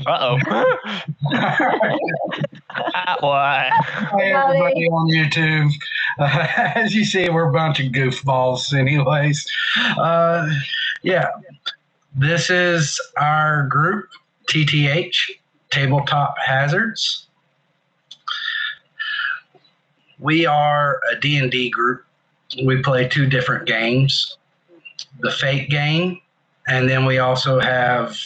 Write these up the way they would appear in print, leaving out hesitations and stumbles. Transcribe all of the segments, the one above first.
Uh-oh. Why? Hey, everybody on YouTube. As you see, we're a bunch of goofballs anyways. Yeah, this is our group, TTH, Tabletop Hazards. We are a D&D group. We play 2 different games, the Fate game, and then we also have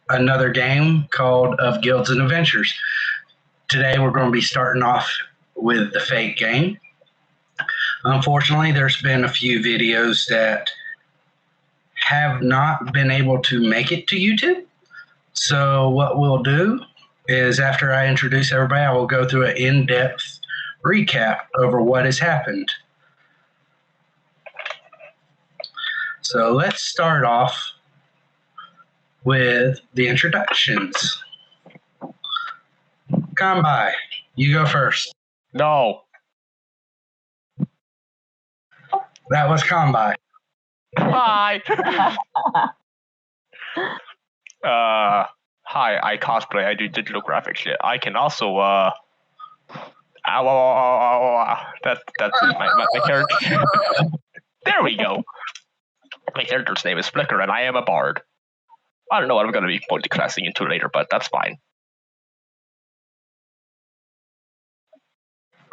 another game called Of Guilds and Adventures. Today we're going to be starting off with the Fate game. Unfortunately, there's been a few videos that have not been able to make it to YouTube. So what we'll do is after I introduce everybody, I will go through an in-depth recap over what has happened. So let's start off with the introductions. Konbai, you go first. No. That was Konbai. Hi. Hi, I cosplay, I do digital graphic shit. I can also, that's my character. There we go. My character's name is Flicker, and I am a bard. I don't know what I'm going to be multiclassing into later, but that's fine.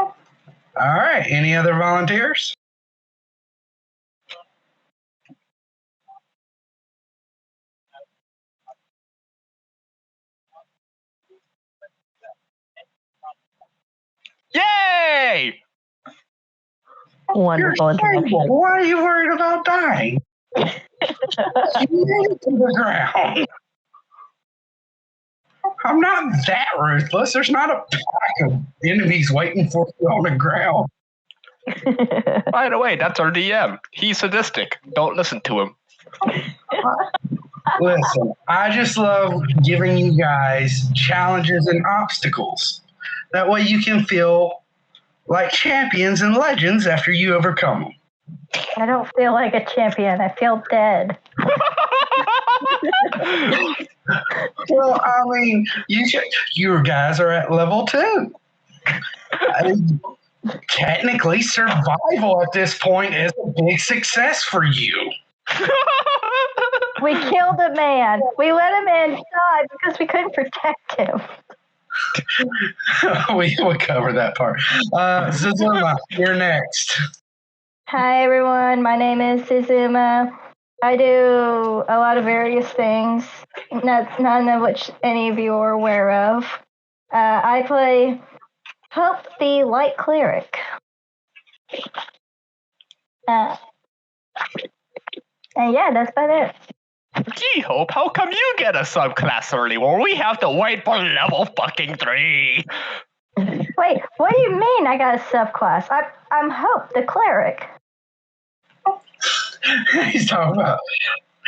All right. Any other volunteers? Yay! Wonderful. Why are you worried about dying? You made it to the ground. I'm not that ruthless. There's not a pack of enemies waiting for you on the ground. By the way, that's our DM. He's sadistic. Don't listen to him. Listen, I just love giving you guys challenges and obstacles. That way you can feel like champions and legends after you overcome them. I don't feel like a champion. I feel dead. Well, I mean, you guys are at level 2. Technically, survival at this point is a big success for you. We killed a man. We let a man die because we couldn't protect him. We'll cover that part. Zuzuma, you're next. Hi, everyone. My name is Zuzuma. I do a lot of various things, none of which any of you are aware of. I play Hope the Light Cleric. And yeah, that's about it. Gee, Hope, how come you get a subclass early when we have to wait for level fucking 3? Wait, what do you mean I got a subclass? I'm Hope the Cleric. He's talking about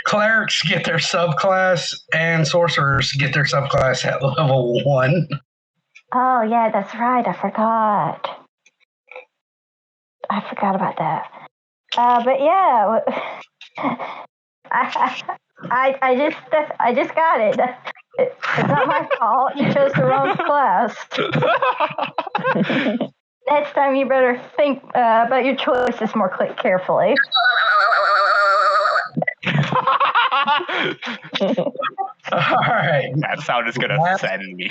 clerics get their subclass and sorcerers get their subclass at level 1. Oh, yeah, that's right. I forgot about that. But yeah, I just got it. It's not my fault. You chose the wrong class. Next time you better think about your choices more carefully. All right. That sound is going to send me.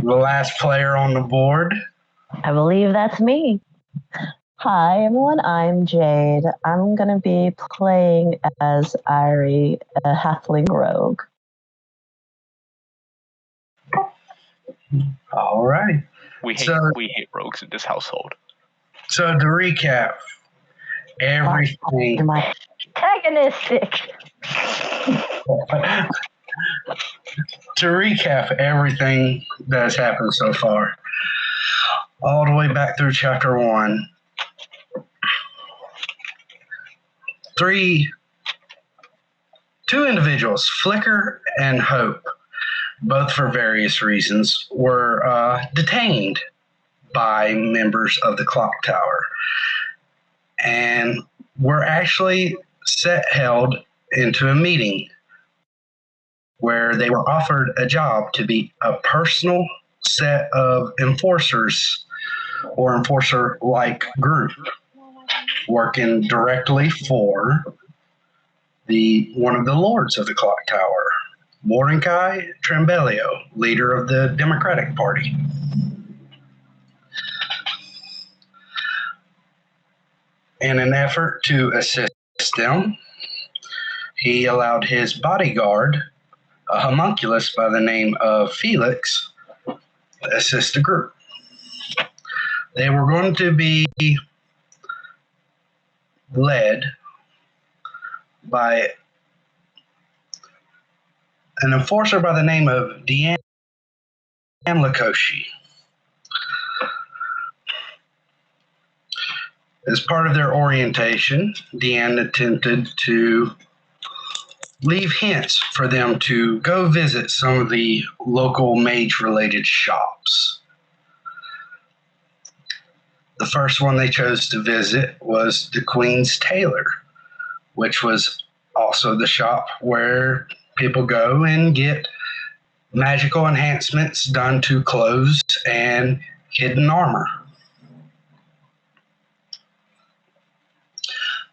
The last player on the board. I believe that's me. Hi, everyone. I'm Jade. I'm going to be playing as Airi, a halfling rogue. All right. We hate rogues in this household. So to recap, everything. Antagonistic. To recap everything that has happened so far, all the way back through chapter 1, two individuals, Flicker and Hope, both for various reasons, were detained by members of the clock tower and were actually held into a meeting where they were offered a job to be a personal set of enforcers or enforcer-like group working directly for one of the lords of the clock tower, Mordecai Trembelio, leader of the Democratic Party. In an effort to assist them, he allowed his bodyguard, a homunculus by the name of Felix, to assist the group. They were going to be led by an enforcer by the name of Deanne Lakoshi. As part of their orientation, Deanne attempted to leave hints for them to go visit some of the local mage-related shops. The first one they chose to visit was the Queen's Tailor, which was also the shop where people go and get magical enhancements done to clothes and hidden armor.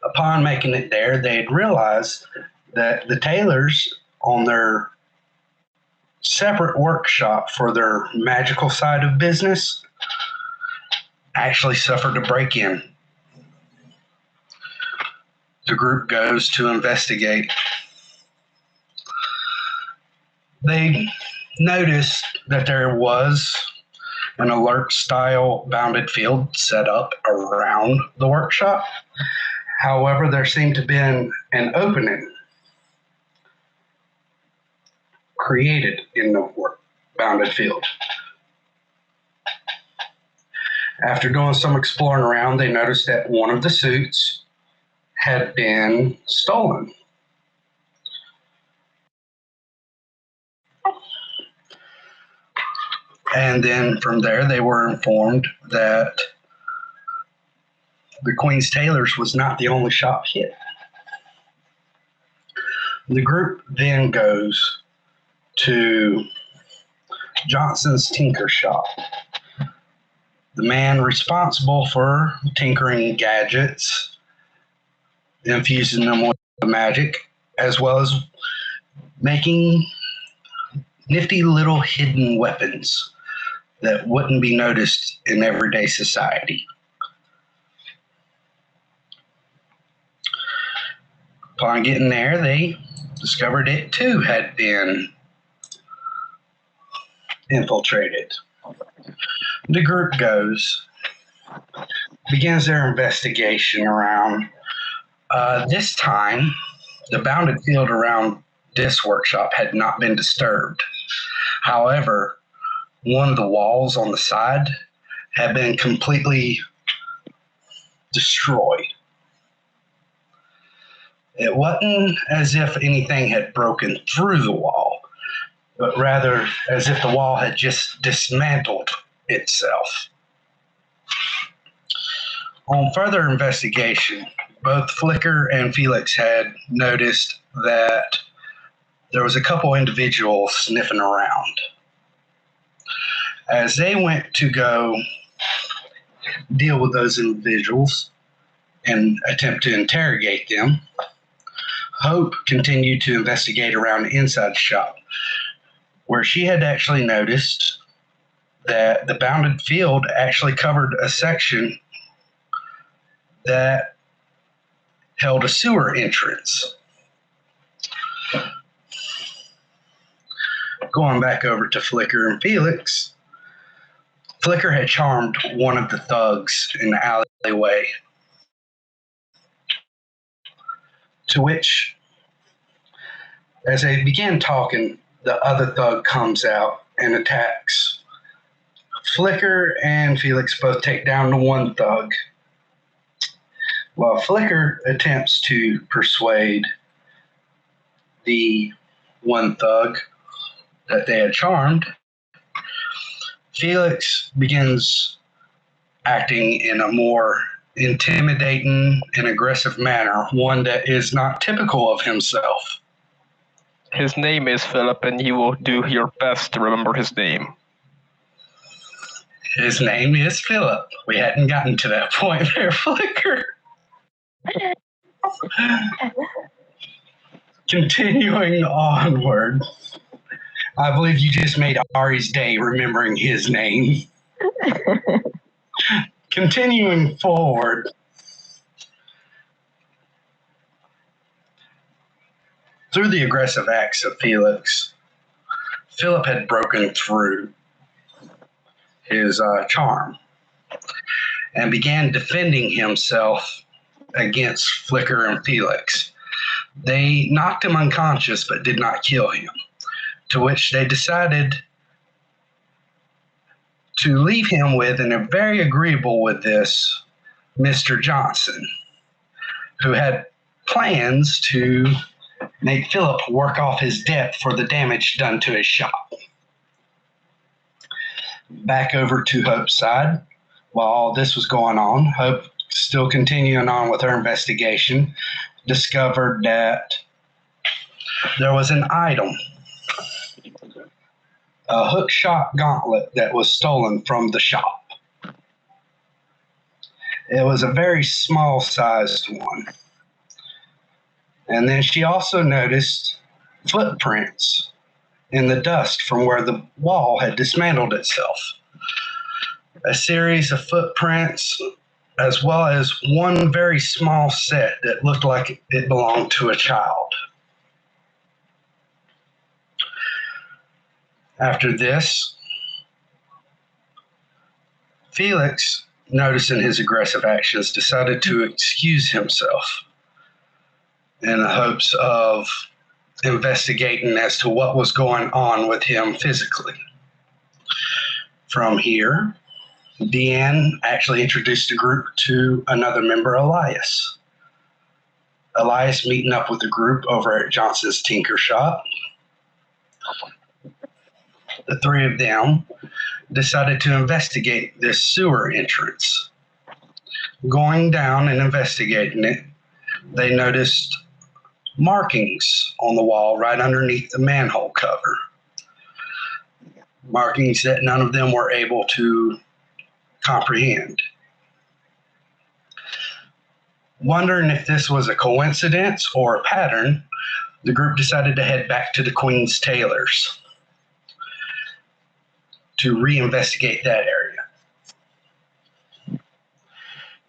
Upon making it there, they'd realized that the tailors on their separate workshop for their magical side of business actually suffered a break-in. The group goes to investigate. They noticed that there was an alert-style bounded field set up around the workshop. However, there seemed to have been an opening created in the bounded field. After doing some exploring around, they noticed that one of the suits had been stolen. And then from there, they were informed that the Queen's Tailors was not the only shop hit. The group then goes to Johnson's Tinker Shop. The man responsible for tinkering gadgets, infusing them with magic, as well as making nifty little hidden weapons that wouldn't be noticed in everyday society. Upon getting there, they discovered it too had been infiltrated. The group begins their investigation around. This time, the bounded field around this workshop had not been disturbed. However, one of the walls on the side had been completely destroyed. It wasn't as if anything had broken through the wall, but rather as if the wall had just dismantled itself. On further investigation, both Flicker and Felix had noticed that there was a couple individuals sniffing around. As they went to go deal with those individuals and attempt to interrogate them, Hope continued to investigate around the inside shop, where she had actually noticed that the bounded field actually covered a section that held a sewer entrance. Going back over to Flicker and Felix, Flicker had charmed one of the thugs in the alleyway, to which, as they began talking, the other thug comes out and attacks. Flicker and Felix both take down the one thug, while Flicker attempts to persuade the one thug that they had charmed. Felix begins acting in a more intimidating and aggressive manner, one that is not typical of himself. His name is Philip, and you will do your best to remember his name. His name is Philip. We hadn't gotten to that point there, Flicker. Continuing onward. I believe you just made Ari's day remembering his name. Continuing forward. Through the aggressive acts of Felix, Philip had broken through his charm and began defending himself against Flicker and Felix. They knocked him unconscious but did not kill him, to which they decided to leave him with, and are very agreeable with this, Mr. Johnson, who had plans to make Philip work off his debt for the damage done to his shop. Back over to Hope's side. While all this was going on, Hope, still continuing on with her investigation, discovered that there was an item, a hook shot gauntlet that was stolen from the shop. It was a very small sized one. And then she also noticed footprints in the dust from where the wall had dismantled itself. A series of footprints, as well as one very small set that looked like it belonged to a child. After this, Felix, noticing his aggressive actions, decided to excuse himself in the hopes of investigating as to what was going on with him physically. From here, Deanne actually introduced the group to another member, Elias. Elias meeting up with the group over at Johnson's Tinker Shop. The three of them decided to investigate this sewer entrance. Going down and investigating it, they noticed markings on the wall right underneath the manhole cover. Markings that none of them were able to comprehend. Wondering if this was a coincidence or a pattern, the group decided to head back to the Queen's Tailors to reinvestigate that area.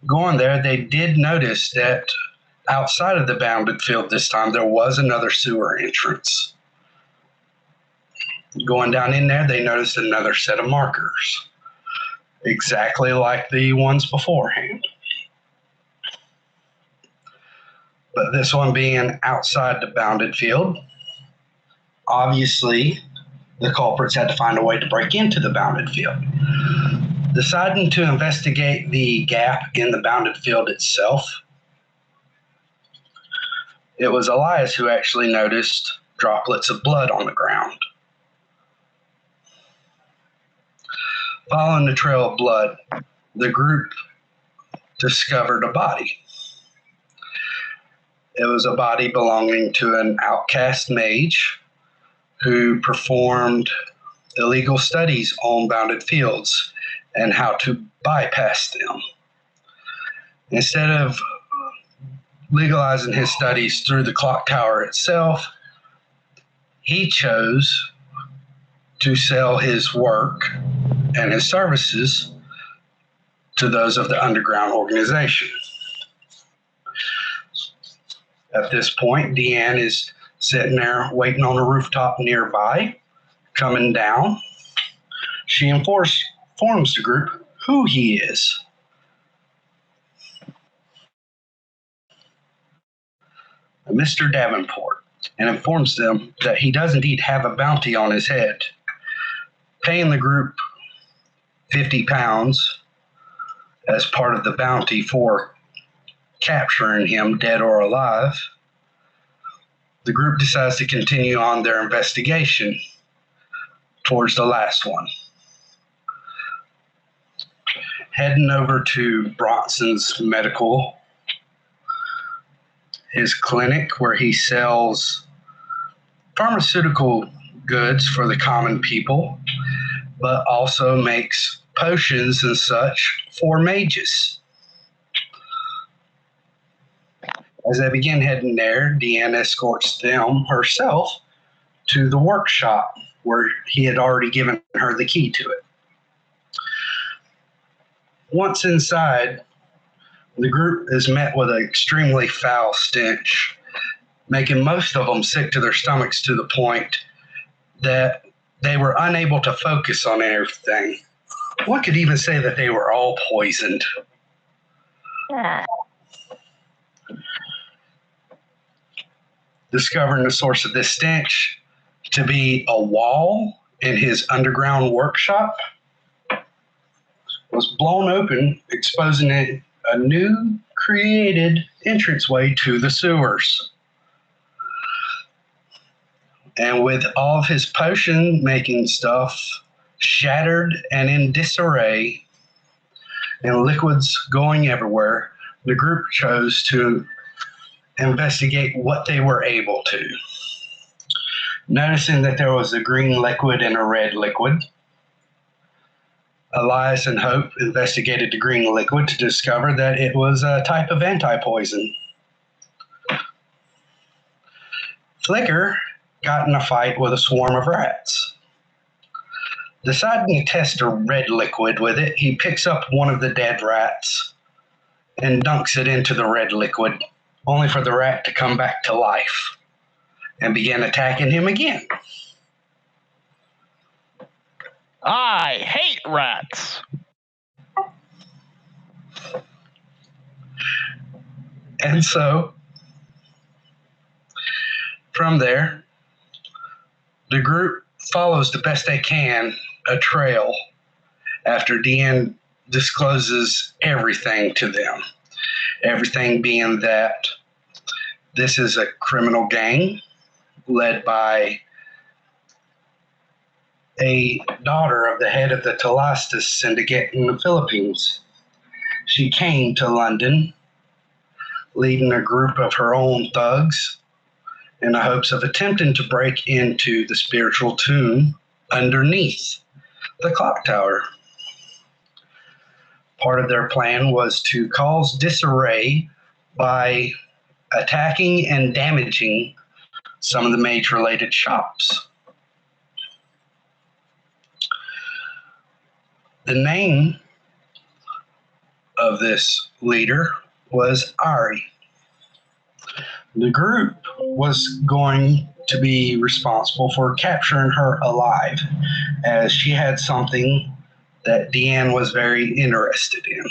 Going there, they did notice that outside of the bounded field this time, there was another sewer entrance. Going down in there, they noticed another set of markers, exactly like the ones beforehand. But this one being outside the bounded field, obviously the culprits had to find a way to break into the bounded field. Deciding to investigate the gap in the bounded field itself, it was Elias who actually noticed droplets of blood on the ground. Following the trail of blood, the group discovered a body. It was a body belonging to an outcast mage who performed illegal studies on bounded fields and how to bypass them. Instead of legalizing his studies through the clock tower itself, he chose to sell his work and his services to those of the underground organization. At this point, Deanne is sitting there waiting on a rooftop nearby, coming down. She informs the group who he is. Mr. Davenport, and informs them that he does indeed have a bounty on his head, paying the group 50 pounds as part of the bounty for capturing him, dead or alive. The group decides to continue on their investigation towards the last one. Heading over to Bronson's medical, his clinic where he sells pharmaceutical goods for the common people, but also makes potions and such for mages. As they begin heading there, Deanne escorts them herself to the workshop where he had already given her the key to it. Once inside, the group is met with an extremely foul stench, making most of them sick to their stomachs to the point that they were unable to focus on everything. One could even say that they were all poisoned. Ah. Discovering the source of this stench to be a wall in his underground workshop was blown open, exposing a new created entranceway to the sewers. And with all of his potion making stuff shattered and in disarray and liquids going everywhere, the group chose to investigate what they were able to. Noticing that there was a green liquid and a red liquid, Elias and Hope investigated the green liquid to discover that it was a type of anti-poison. Flicker got in a fight with a swarm of rats. Deciding to test a red liquid with it, he picks up one of the dead rats and dunks it into the red liquid, only for the rat to come back to life and begin attacking him again. I hate rats. And so, from there, the group follows the best they can a trail after Deanne discloses everything to them. Everything being that this is a criminal gang led by a daughter of the head of the Talastas syndicate in the Philippines. She came to London leading a group of her own thugs in the hopes of attempting to break into the spiritual tomb underneath the clock tower. Part of their plan was to cause disarray by attacking and damaging some of the mage-related shops. The name of this leader was Airi. The group was going to be responsible for capturing her alive, as she had something that Deanne was very interested in.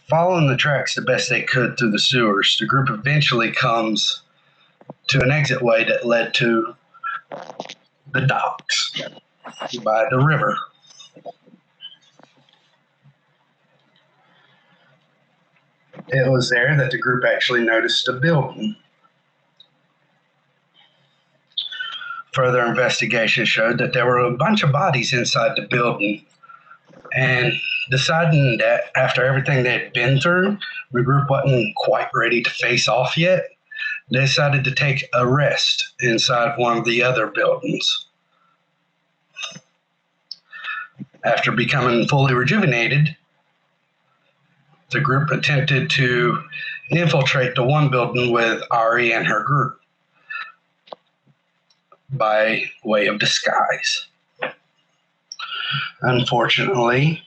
Following the tracks the best they could through the sewers, the group eventually comes to an exit way that led to the docks by the river. It was there that the group actually noticed a building. Further investigation showed that there were a bunch of bodies inside the building, and deciding that after everything they had been through, the group wasn't quite ready to face off yet, they decided to take a rest inside one of the other buildings. After becoming fully rejuvenated, the group attempted to infiltrate the one building with Airi and her group by way of disguise. Unfortunately,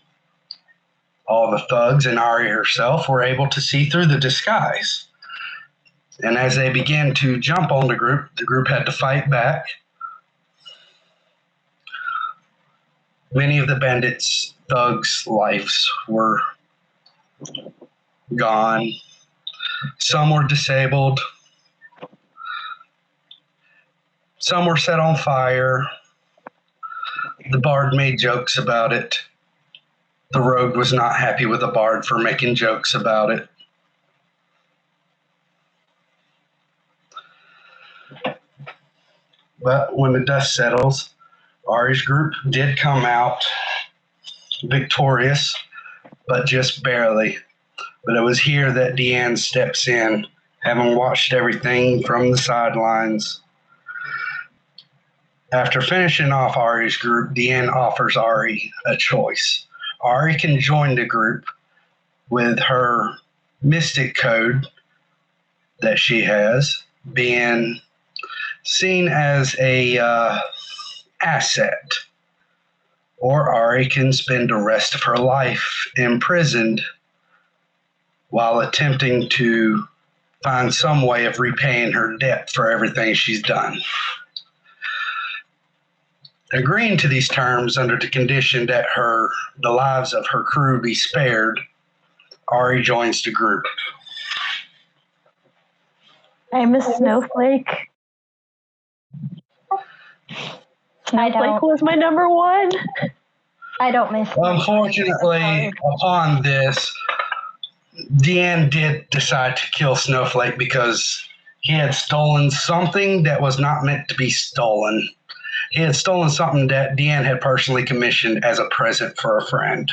all the thugs and Airi herself were able to see through the disguise. And as they began to jump on the group had to fight back. Many of the bandits' thugs' lives were gone. Some were disabled. Some were set on fire. The bard made jokes about it. The rogue was not happy with the bard for making jokes about it. But when the dust settles, Airi's group did come out victorious, but just barely, But it was here that Deanne steps in, having watched everything from the sidelines. After finishing off Ari's group, Deanne offers Ari a choice. Ari can join the group with her mystic code that she has, being seen as a asset. Or Ari can spend the rest of her life imprisoned while attempting to find some way of repaying her debt for everything she's done. Agreeing to these terms under the condition that the lives of her crew be spared, Ari joins the group. I'm a snowflake. Snowflake was my number one. I don't miss. Unfortunately, upon this, Deanne did decide to kill Snowflake because he had stolen something that was not meant to be stolen. He had stolen something that Deanne had personally commissioned as a present for a friend,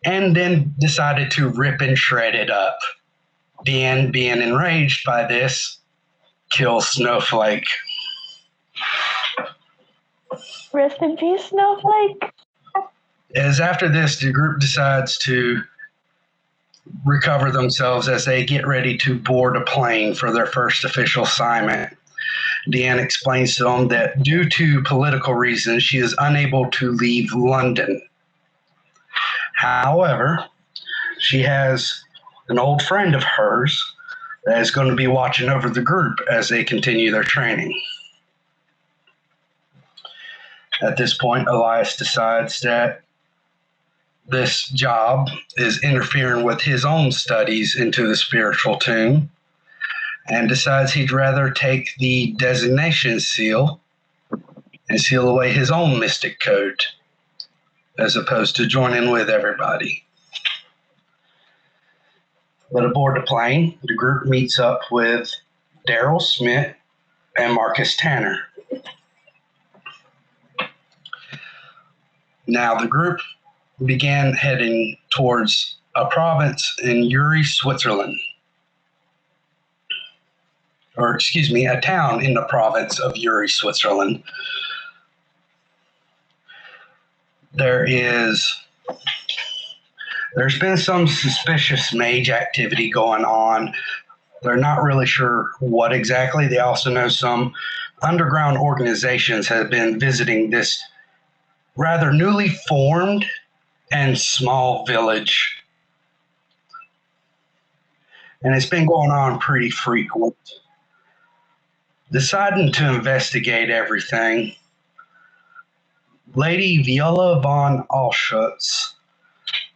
and then decided to rip and shred it up. Deanne, being enraged by this, kills Snowflake. Rest in peace, Snowflake. As after this, the group decides to recover themselves as they get ready to board a plane for their first official assignment. Deanne explains to them that due to political reasons, she is unable to leave London. However, she has an old friend of hers that is going to be watching over the group as they continue their training. At this point, Elias decides that this job is interfering with his own studies into the spiritual tomb, and decides he'd rather take the designation seal and seal away his own mystic code as opposed to joining with everybody. But aboard the plane, the group meets up with Daryl Smith and Marcus Tanner. Now, the group began heading towards a province in Uri, Switzerland. Or, excuse me, a town in the province of Uri, Switzerland. There's been some suspicious mage activity going on. They're not really sure what exactly. They also know some underground organizations have been visiting this rather newly formed and small village. And it's been going on pretty frequent. Deciding to investigate everything, Lady Viola von Alschutz,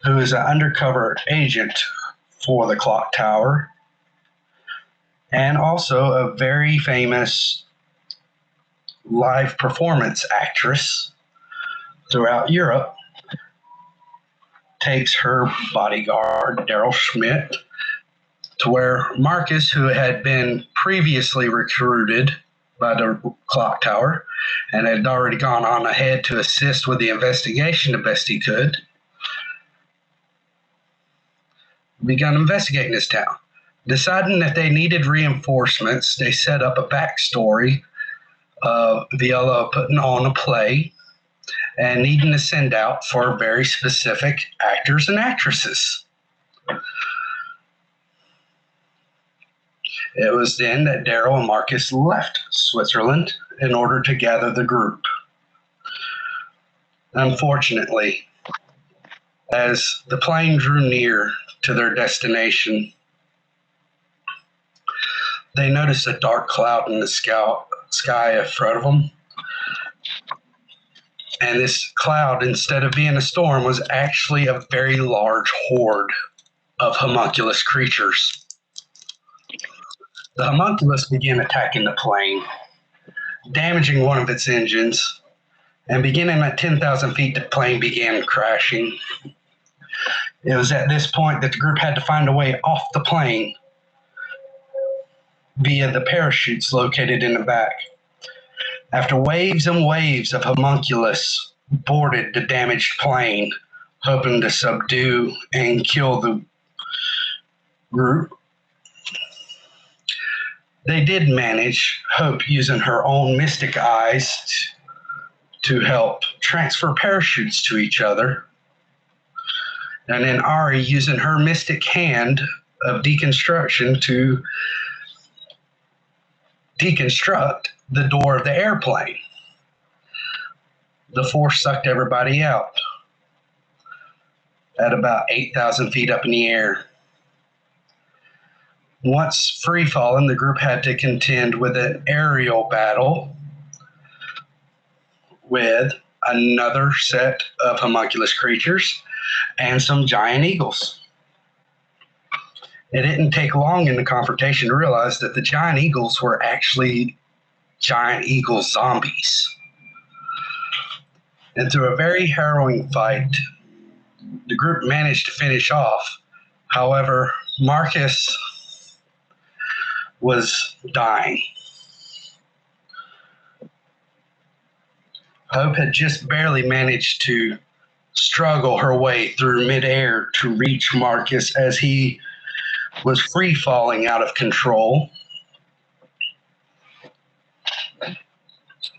who is an undercover agent for the clock tower, and also a very famous live performance actress throughout Europe, takes her bodyguard, Daryl Schmidt, to where Marcus, who had been previously recruited by the clock tower and had already gone on ahead to assist with the investigation the best he could, began investigating this town. Deciding that they needed reinforcements, they set up a backstory of Viola putting on a play and needing to send out for very specific actors and actresses. It was then that Daryl and Marcus left Switzerland in order to gather the group. Unfortunately, as the plane drew near to their destination, they noticed a dark cloud in the sky in front of them. And this cloud, instead of being a storm, was actually a very large horde of homunculus creatures. The homunculus began attacking the plane, damaging one of its engines, and beginning at 10,000 feet, the plane began crashing. It was at this point that the group had to find a way off the plane via the parachutes located in the back. After waves and waves of homunculus boarded the damaged plane, hoping to subdue and kill the group, they did manage, Hope using her own mystic eyes to help transfer parachutes to each other. And then Airi using her mystic hand of deconstruction to deconstruct the door of the airplane. The force sucked everybody out at about 8,000 feet up in the air. Once free falling, the group had to contend with an aerial battle with another set of homunculus creatures and some giant eagles. It didn't take long in the confrontation to realize that the giant eagles were actually giant eagle zombies. And through a very harrowing fight, the group managed to finish off. However, Marquis was dying. Hope had just barely managed to struggle her way through midair to reach Marquis as he was free falling out of control.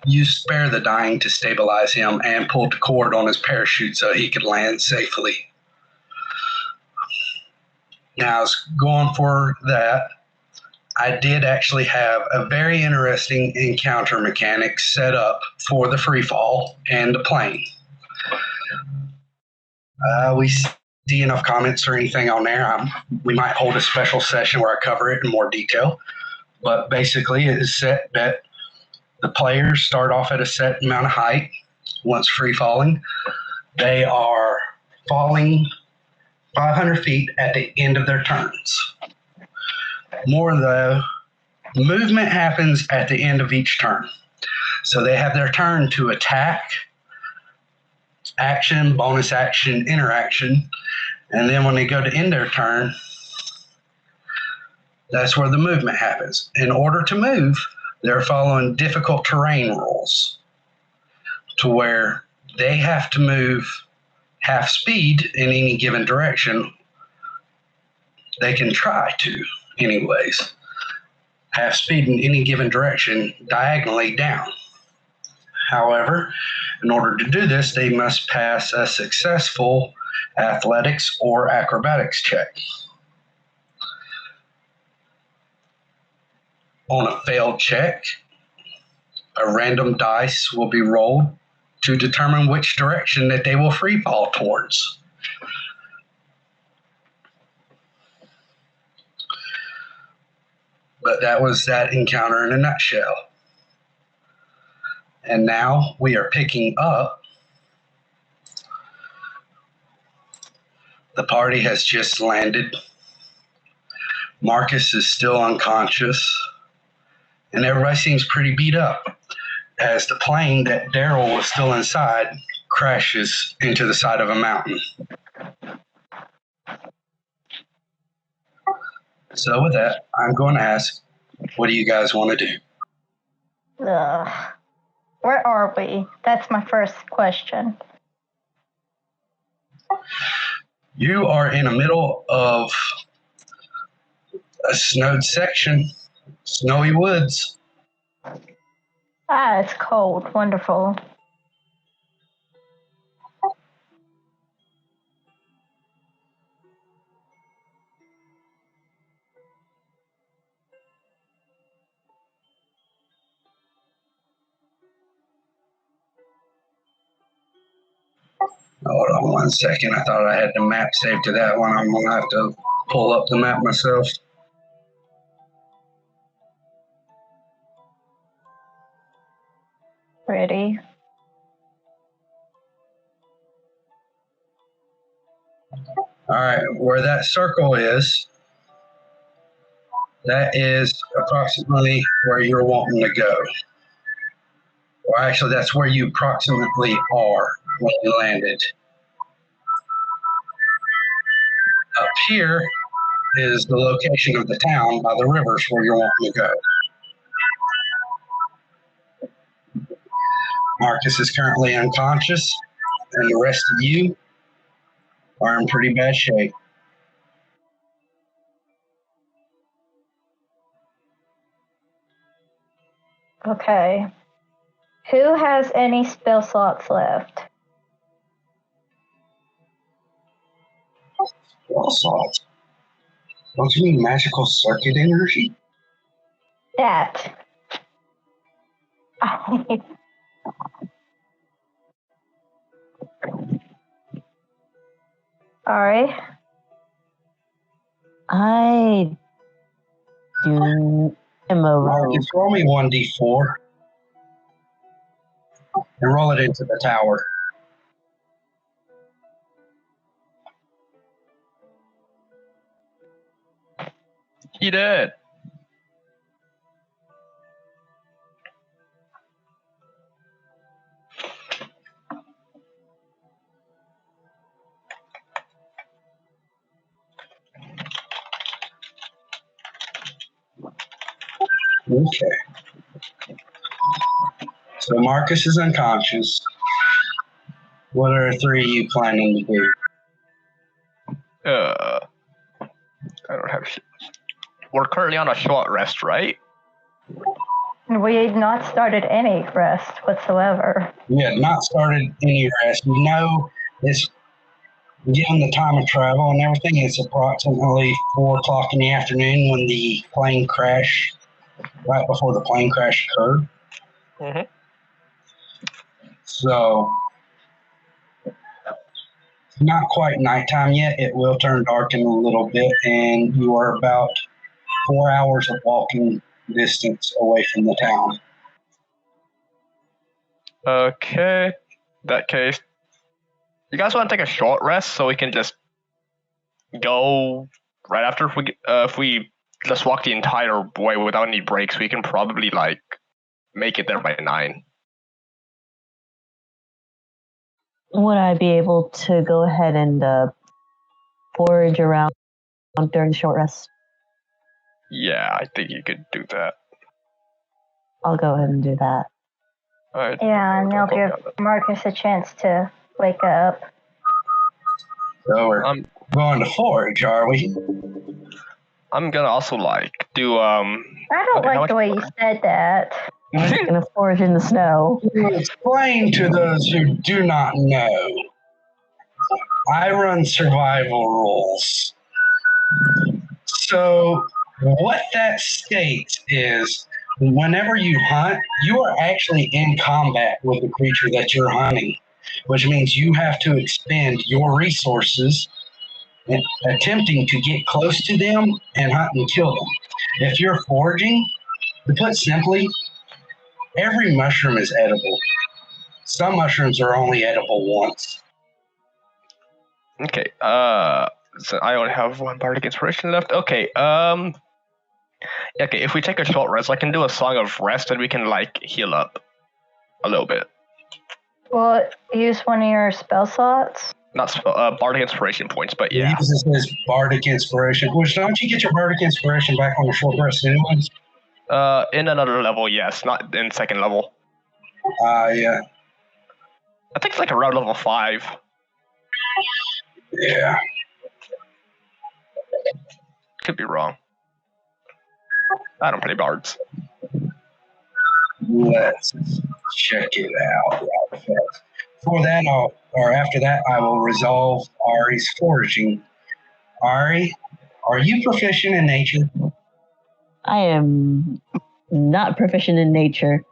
Used Spare the Dying to stabilize him and pulled the cord on his parachute so he could land safely. Now, I was going for that. I did actually have a very interesting encounter mechanic set up for the free fall and the plane. We see enough comments or anything on there. We might hold a special session where I cover it in more detail. But basically, it is set that the players start off at a set amount of height. Once free falling, they are falling 500 feet at the end of their turns. More though, movement happens at the end of each turn. So they have their turn to attack, action, bonus action, interaction, and then when they go to end their turn, that's where the movement happens. In order to move, they're following difficult terrain rules to where they have to move half speed in any given direction. They can try to, anyways. Half speed in any given direction, diagonally down. However, in order to do this, they must pass a successful athletics or acrobatics check. On a failed check, a random dice will be rolled to determine which direction that they will free fall towards. But that was that encounter in a nutshell. And now we are picking up. The party has just landed. Marquis is still unconscious. And everybody seems pretty beat up as the plane that Daryl was still inside crashes into the side of a mountain. So with that, I'm going to ask, what do you guys want to do? Where are we? That's my first question. You are in the middle of a snowed section, snowy woods. It's cold. Wonderful. Hold on 1 second. I thought I had the map saved to that one. I'm going to have to pull up the map myself. Ready. All right, where that circle is, that is approximately where you're wanting to go. Or actually, that's where you approximately are when you landed. Up here is the location of the town by the rivers where you're wanting to go. Marcus is currently unconscious, and the rest of you are in pretty bad shape. Okay. Who has any spell slots left? Spell slots. Don't you mean magical circuit energy? That. Alright. I do am a rogue. Just roll me 1d4 and roll it into the tower. He did. Okay. So Marcus is unconscious. What are three of you planning to do? I don't have. We're currently on a short rest, right? We've not started any rest whatsoever. You had not started any rest. You know, it's given the time of travel and everything, it's approximately 4 o'clock in the afternoon when the plane crash, right before the plane crash occurred. Mm-hmm. So, not quite nighttime yet. It will turn dark in a little bit, and you are about 4 hours of walking distance away from the town. Okay. In that case, you guys want to take a short rest so we can just go right after if we just walk the entire way without any breaks, we can probably like make it there by 9. Would I be able to go ahead and forage around during the short rest? Yeah, I think you could do that. I'll go ahead and do that. Alright. Yeah, and they'll give Marcus a chance to wake up. So we're going to forage, are we? I'm gonna also like do I don't okay, like the way you said that. I'm gonna forage in the snow. To explain to those who do not know, I run survival rules. So what that states is whenever you hunt, you are actually in combat with the creature that you're hunting, which means you have to expend your resources in attempting to get close to them and hunt and kill them. If you're foraging, to put simply, every mushroom is edible. Some mushrooms are only edible once. Okay. So I only have one bardic inspiration left. Okay. Okay. If we take a short rest, I can do a song of rest, and we can like heal up a little bit. Well, use one of your spell slots. Not bardic inspiration points, but He yeah. uses his bardic inspiration. Which don't you get your bardic inspiration back on the short rest anyways? In another level, yes, not in second level. Yeah. I think it's like around level 5. Yeah. Could be wrong. I don't play bards. Let's check it out. For that, after that, I will resolve Ari's foraging. Ari, are you proficient in nature? I am not proficient in nature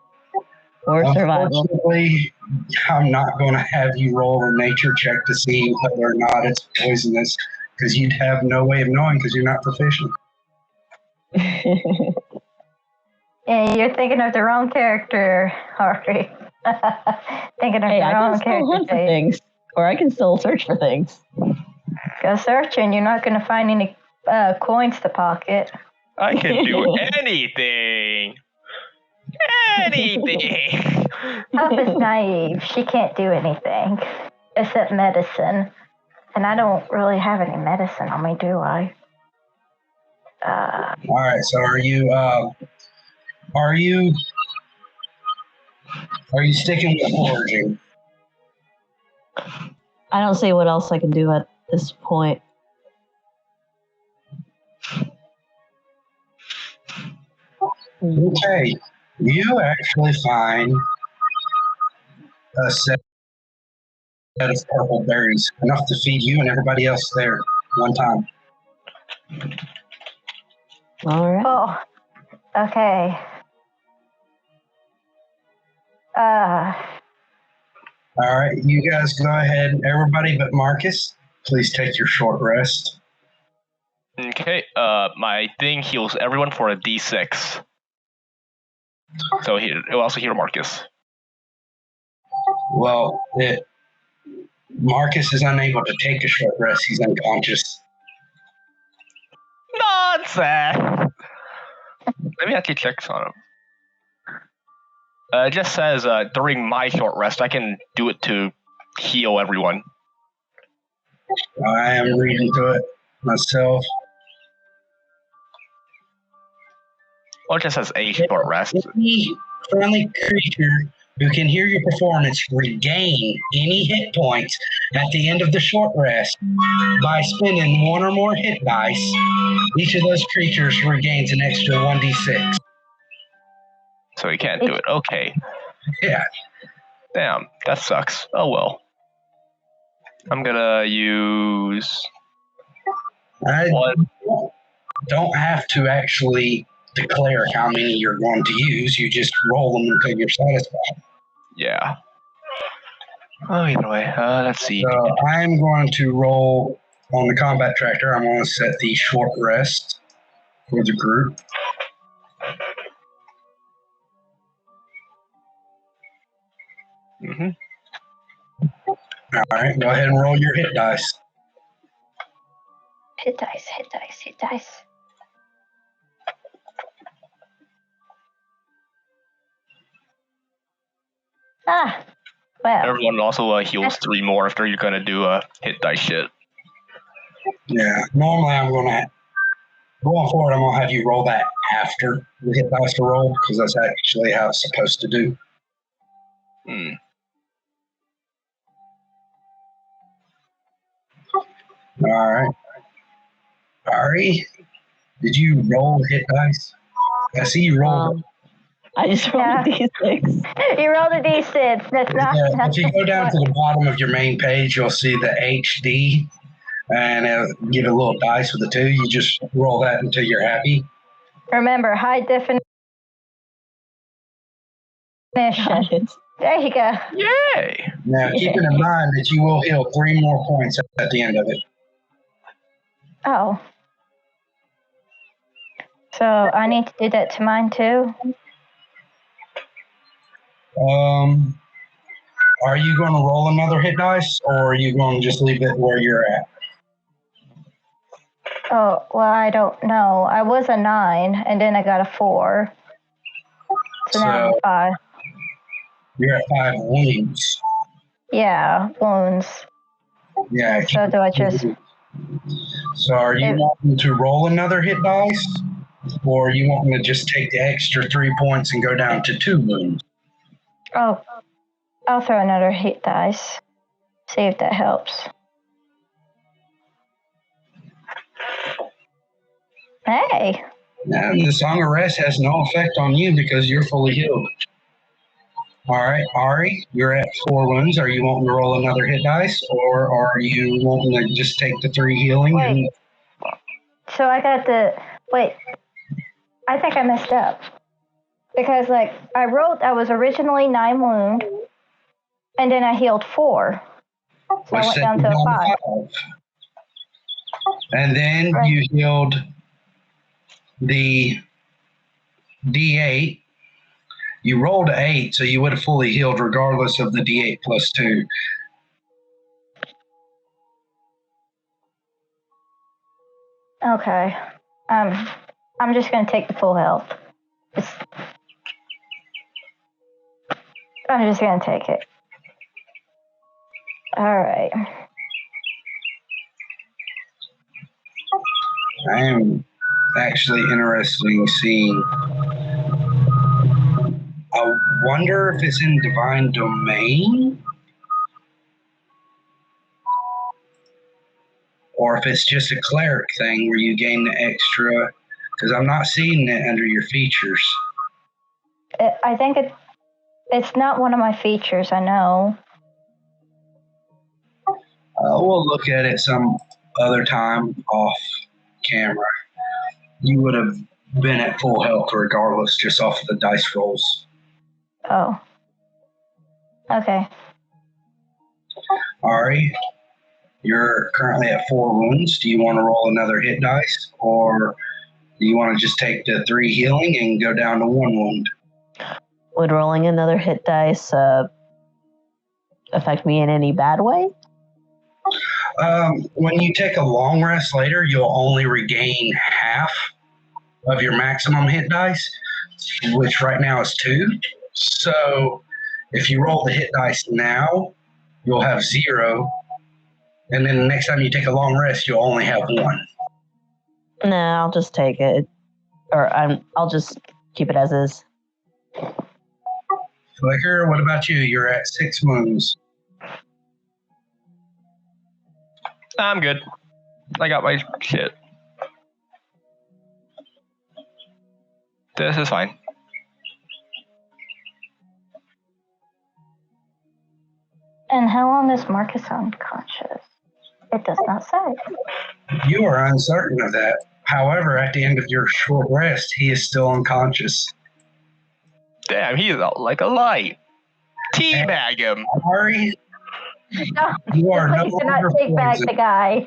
or survival. Unfortunately, I'm not going to have you roll a nature check to see whether or not it's poisonous, because you'd have no way of knowing because you're not proficient. Yeah, you're thinking of the wrong character, Ari. Thinking of Hey, the I wrong can still character. hunt for Jade. things, or I can still search for things. Go searching. You're not going to find any coins to pocket. I can do anything. Anything. Papa's naive. She can't do anything except medicine. And I don't really have any medicine on me, do I? All right. So are you sticking with foraging? I don't see what else I can do at this point. Okay. You actually find a set of purple berries, enough to feed you and everybody else there one time. All right. Oh, okay. All right, you guys go ahead. Everybody but Marcus, please take your short rest. Okay, my thing heals everyone for a D6. So it'll also heal Marcus. Well, Marcus is unable to take a short rest. He's unconscious. Nonsense! Let me actually check on him. It just says during my short rest, I can do it to heal everyone. I am reading to it myself. Or it just says a short rest. Any friendly creature who can hear your performance regain any hit points at the end of the short rest by spending one or more hit dice. Each of those creatures regains an extra 1d6. So he can't do it. Okay. Yeah. Damn, that sucks. Oh well. I'm gonna use I one. don't have to actually declare how many you're going to use. You just roll them until you're satisfied. Yeah. Oh, either way. Let's see. So I'm going to roll on the combat tractor. I'm going to set the short rest for the group. Mm-hmm. All right, go ahead and roll your hit dice. hit dice, hit dice, hit dice. Ah, well. Everyone also heals 3 more after you're gonna do a hit dice shit. Yeah, normally I'm going to, going forward, I'm going to have you roll that after the hit dice to roll because that's actually how it's supposed to do. Hmm. All right. Airi, did you roll hit dice? I see you rolled. I just rolled a D6. You rolled a D6. That's not. If you go down to the bottom of your main page, you'll see the HD and give a little dice with the 2. You just roll that until you're happy. Remember, high definition. There you go. Yay! Now, keeping in mind that you will heal 3 more points at the end of it. Oh. So I need to do that to mine too? Are you going to roll another hit dice, or are you going to just leave it where you're at? Oh, well, I don't know. I was a 9, and then I got a 4. So now I'm 5. You're at 5 wounds. Yeah, wounds. Yeah. So do I just... So are you wanting to roll another hit dice, or are you wanting to just take the extra 3 points and go down to 2 wounds? Oh, I'll throw another hit dice. See if that helps. Hey! And the Song of Rest has no effect on you because you're fully healed. All right, Airi, you're at 4 wounds. Are you wanting to roll another hit dice, or are you wanting to just take the 3 healing? Wait. So I got the... Wait. I think I messed up. Because, like, I was originally 9 wound, and then I healed 4. So I went down to a 5. And then you healed the D8. You rolled an 8, so you would have fully healed regardless of the D8 plus 2. Okay. I'm just going to take the full health. I'm just going to take it. All right. I am actually interested in seeing. I wonder if it's in Divine Domain, or if it's just a cleric thing where you gain the extra, because I'm not seeing it under your features. I think it's not one of my features. I know. We'll look at it some other time off camera. You would have been at full health regardless, just off of the dice rolls. Oh. Okay. Ari, you're currently at 4 wounds. Do you want to roll another hit dice, or do you want to just take the 3 healing and go down to 1 wound? Would rolling another hit dice affect me in any bad way? When you take a long rest later, you'll only regain half of your maximum hit dice, which right now is 2. So if you roll the hit dice now, you'll have 0. And then the next time you take a long rest, you'll only have 1. Nah, I'll just take it. Or I'll just keep it as is. Flicker, what about you? You're at 6 wounds. I'm good. I got my shit. This is fine. And how long is Marcus unconscious? It does not say. You are uncertain of that. However, at the end of your short rest, he is still unconscious. Damn, he's out like a light. Teabag him. Ari, No, you are no please do not longer take back the poisoned. guy.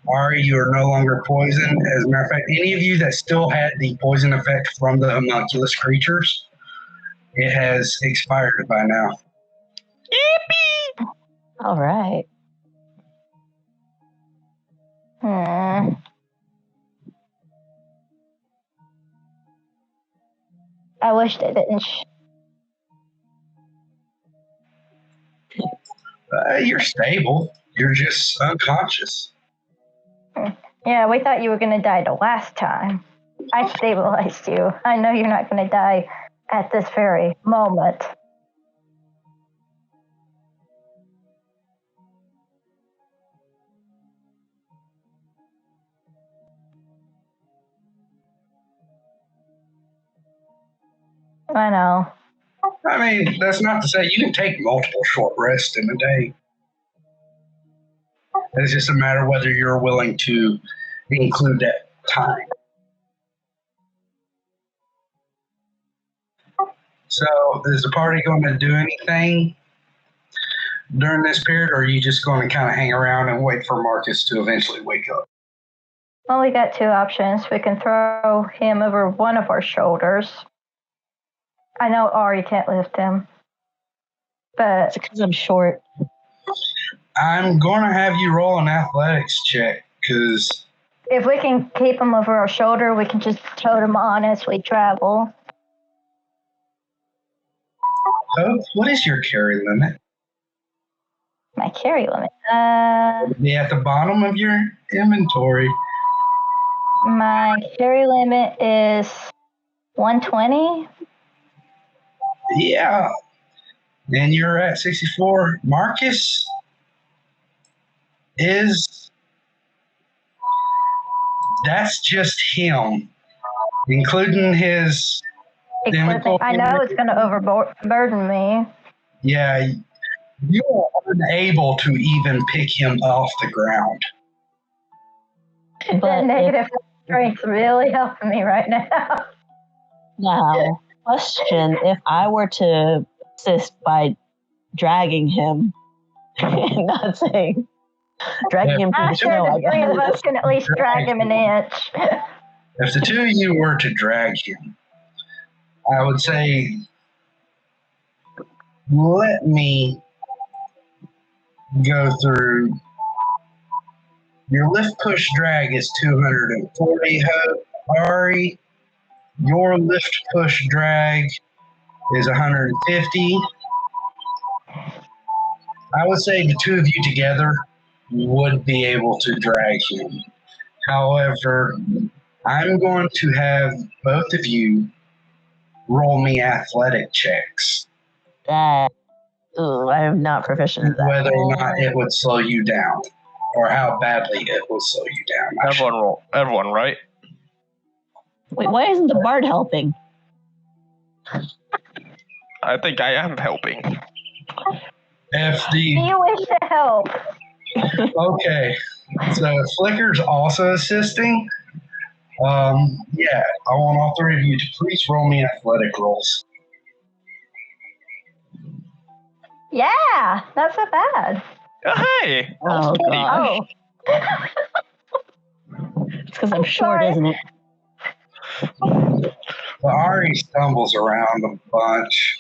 Ari, you are no longer poisoned. As a matter of fact, any of you that still had the poison effect from the homunculus creatures, it has expired by now. Yippee! All right. I wish they didn't. You're stable. You're just unconscious. Yeah, we thought you were gonna die the last time. I stabilized you. I know you're not gonna die at this very moment. I know. I mean, that's not to say you can take multiple short rests in a day. It's just a matter of whether you're willing to include that time. So, is the party going to do anything during this period, or are you just going to kind of hang around and wait for Marcus to eventually wake up? Well, we got 2 options. We can throw him over one of our shoulders. I know Ari can't lift him, but It's because I'm short. I'm going to have you roll an athletics check, because if we can keep him over our shoulder, we can just tote him on as we travel. what is your carry limit? My carry limit. Be at the bottom of your inventory. My carry limit is 120. Yeah. And you're at 64. Marcus that's just him, including his inventory. I know it's going to overburden me. Yeah. You are unable to even pick him off the ground. That But negative strength's really helping me right now. now, question, if I were to assist by dragging him, not saying, dragging him through I'm the sure snow, I the 3 of guess. us can at least drag him an inch. If the 2 of you were to drag him, I would say, let me go through. Your lift push drag is 240. Ari, your lift push drag is 150. I would say the 2 of you together would be able to drag him. However, I'm going to have both of you roll me athletic checks. I am not proficient at that. Whether or not it would slow you down, or how badly it will slow you down. Everyone roll. Everyone, right? Wait, why isn't the bard helping? I think I am helping. If Do you wish to help? okay, so Flicker's also assisting. Yeah, I want all three of you to please roll me athletic rolls. Yeah, that's not bad. Hey! Oh, 20. gosh. Oh. It's because I'm short, Sorry. isn't it? The Airi stumbles around a bunch.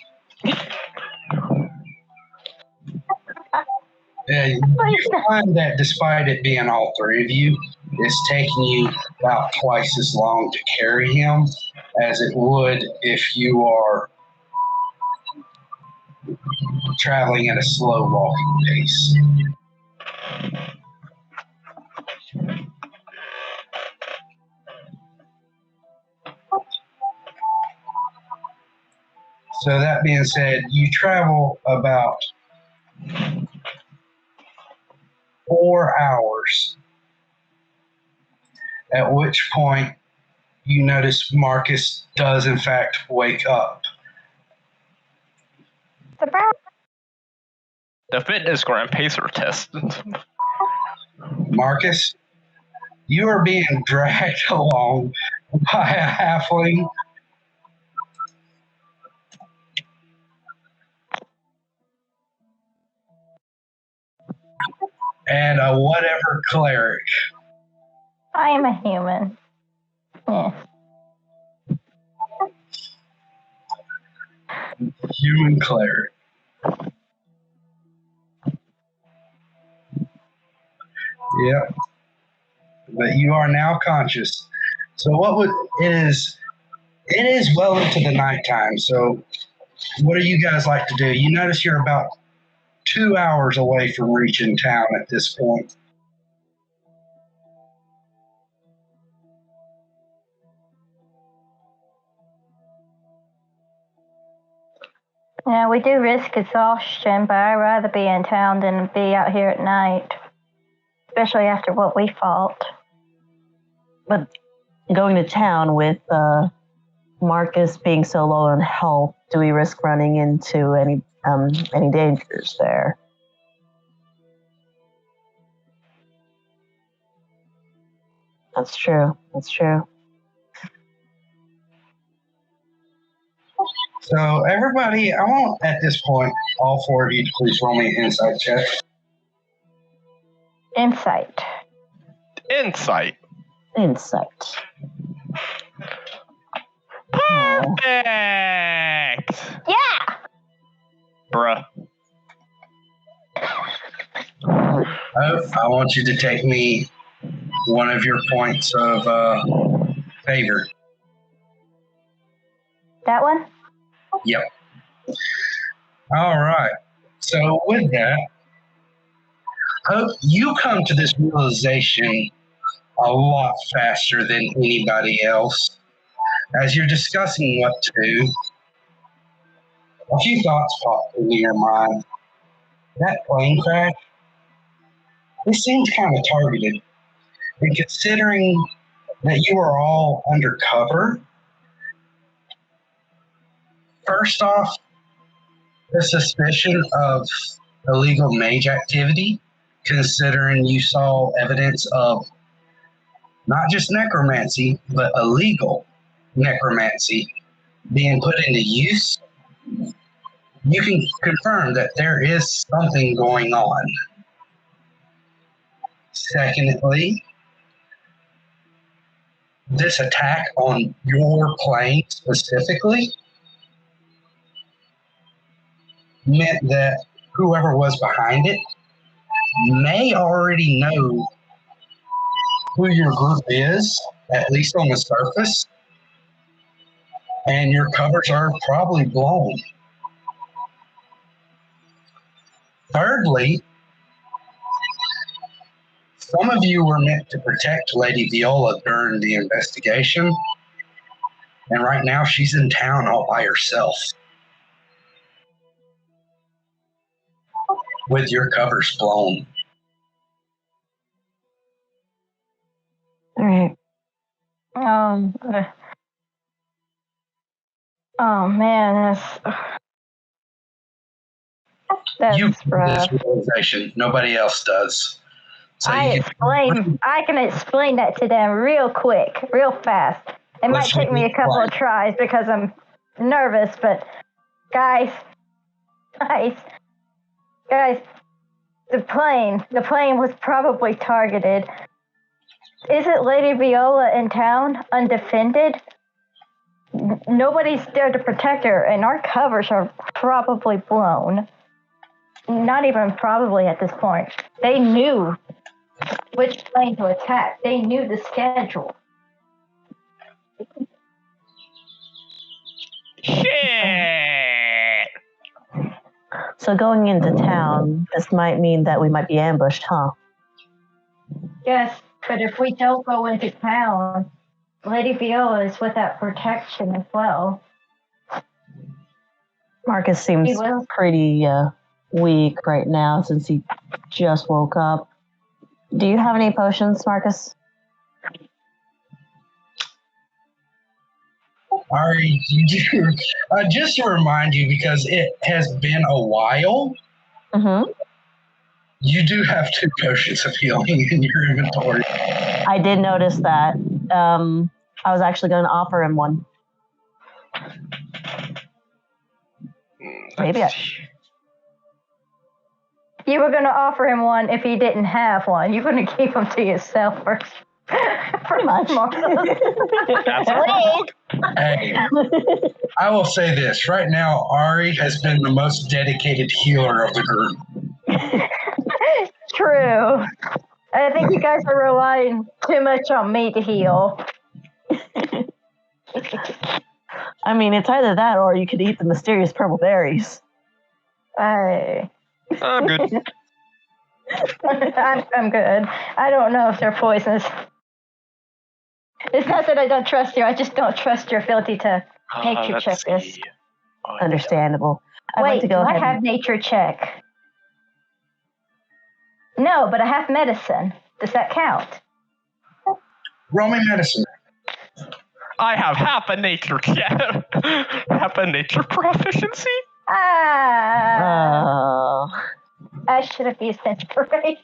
You find that despite it being all three of you, it's taking you about twice as long to carry him as it would if you are traveling at a slow walking pace. So that being said, you travel about 4 hours, at which point you notice Marcus does in fact wake up. Surprise. The fitness gram pacer test. Marcus, you are being dragged along by a halfling and a whatever cleric. I am a human. Yeah. Human cleric. Yep. But you are now conscious. So it is well into the nighttime. So what do you guys like to do? You notice you're about 2 hours away from reaching town at this point. Yeah, we do risk exhaustion, but I'd rather be in town than be out here at night. Especially after what we fought. But going to town with Marcus being so low on health, do we risk running into any dangers there? That's true. That's true. So everybody, I want at this point all four of you to please roll me an insight check. Insight. Insight. Insight. Perfect! Yeah! Bruh. I want you to take me one of your points of favor. That one? Yep. All right. So with that, you come to this realization a lot faster than anybody else. As you're discussing what to do, a few thoughts pop into your mind. That plane crash, it seems kind of targeted. And considering that you are all undercover, first off, the suspicion of illegal mage activity, considering you saw evidence of not just necromancy, but illegal necromancy being put into use, you can confirm that there is something going on. Secondly, this attack on your plane specifically meant that whoever was behind it may already know who your group is, at least on the surface, and your covers are probably blown. Thirdly, some of you were meant to protect Lady Viola during the investigation, and right now she's in town all by herself with your covers blown. All right. Oh man, that's You rough. this realization. Nobody else does. So you can I can explain that to them real quick, real fast. It might take me a couple of tries because I'm nervous, but guys, the plane was probably targeted. Isn't Lady Viola in town, undefended? Nobody's there to protect her, and our covers are probably blown. Not even probably at this point. They knew which plane to attack. They knew the schedule. Shit! So going into town, this might mean that we might be ambushed, huh? Yes, but if we don't go into town, Lady Viola is without protection as well. Marcus seems pretty weak right now since he just woke up. Do you have any potions, Marcus? Airi, just to remind you, because it has been a while, you do have 2 potions of healing in your inventory. I did notice that. I was actually going to offer him one. Maybe You were going to offer him one if he didn't have one. You're going to keep him to yourself first. Pretty much. That's a rogue. Hey, I will say this. Right now, Airi has been the most dedicated healer of the group. True. I think you guys are relying too much on me to heal. I mean, it's either that or you could eat the mysterious purple berries. I'm good. I'm good. I don't know if they're poisonous. It's not that I don't trust you. I just don't trust your ability to nature check this. Understandable. I'd Wait, like to go do ahead. I have nature check? No, but I have medicine. Does that count? Roll me medicine. I have half a nature half a nature proficiency. I should have used inspiration.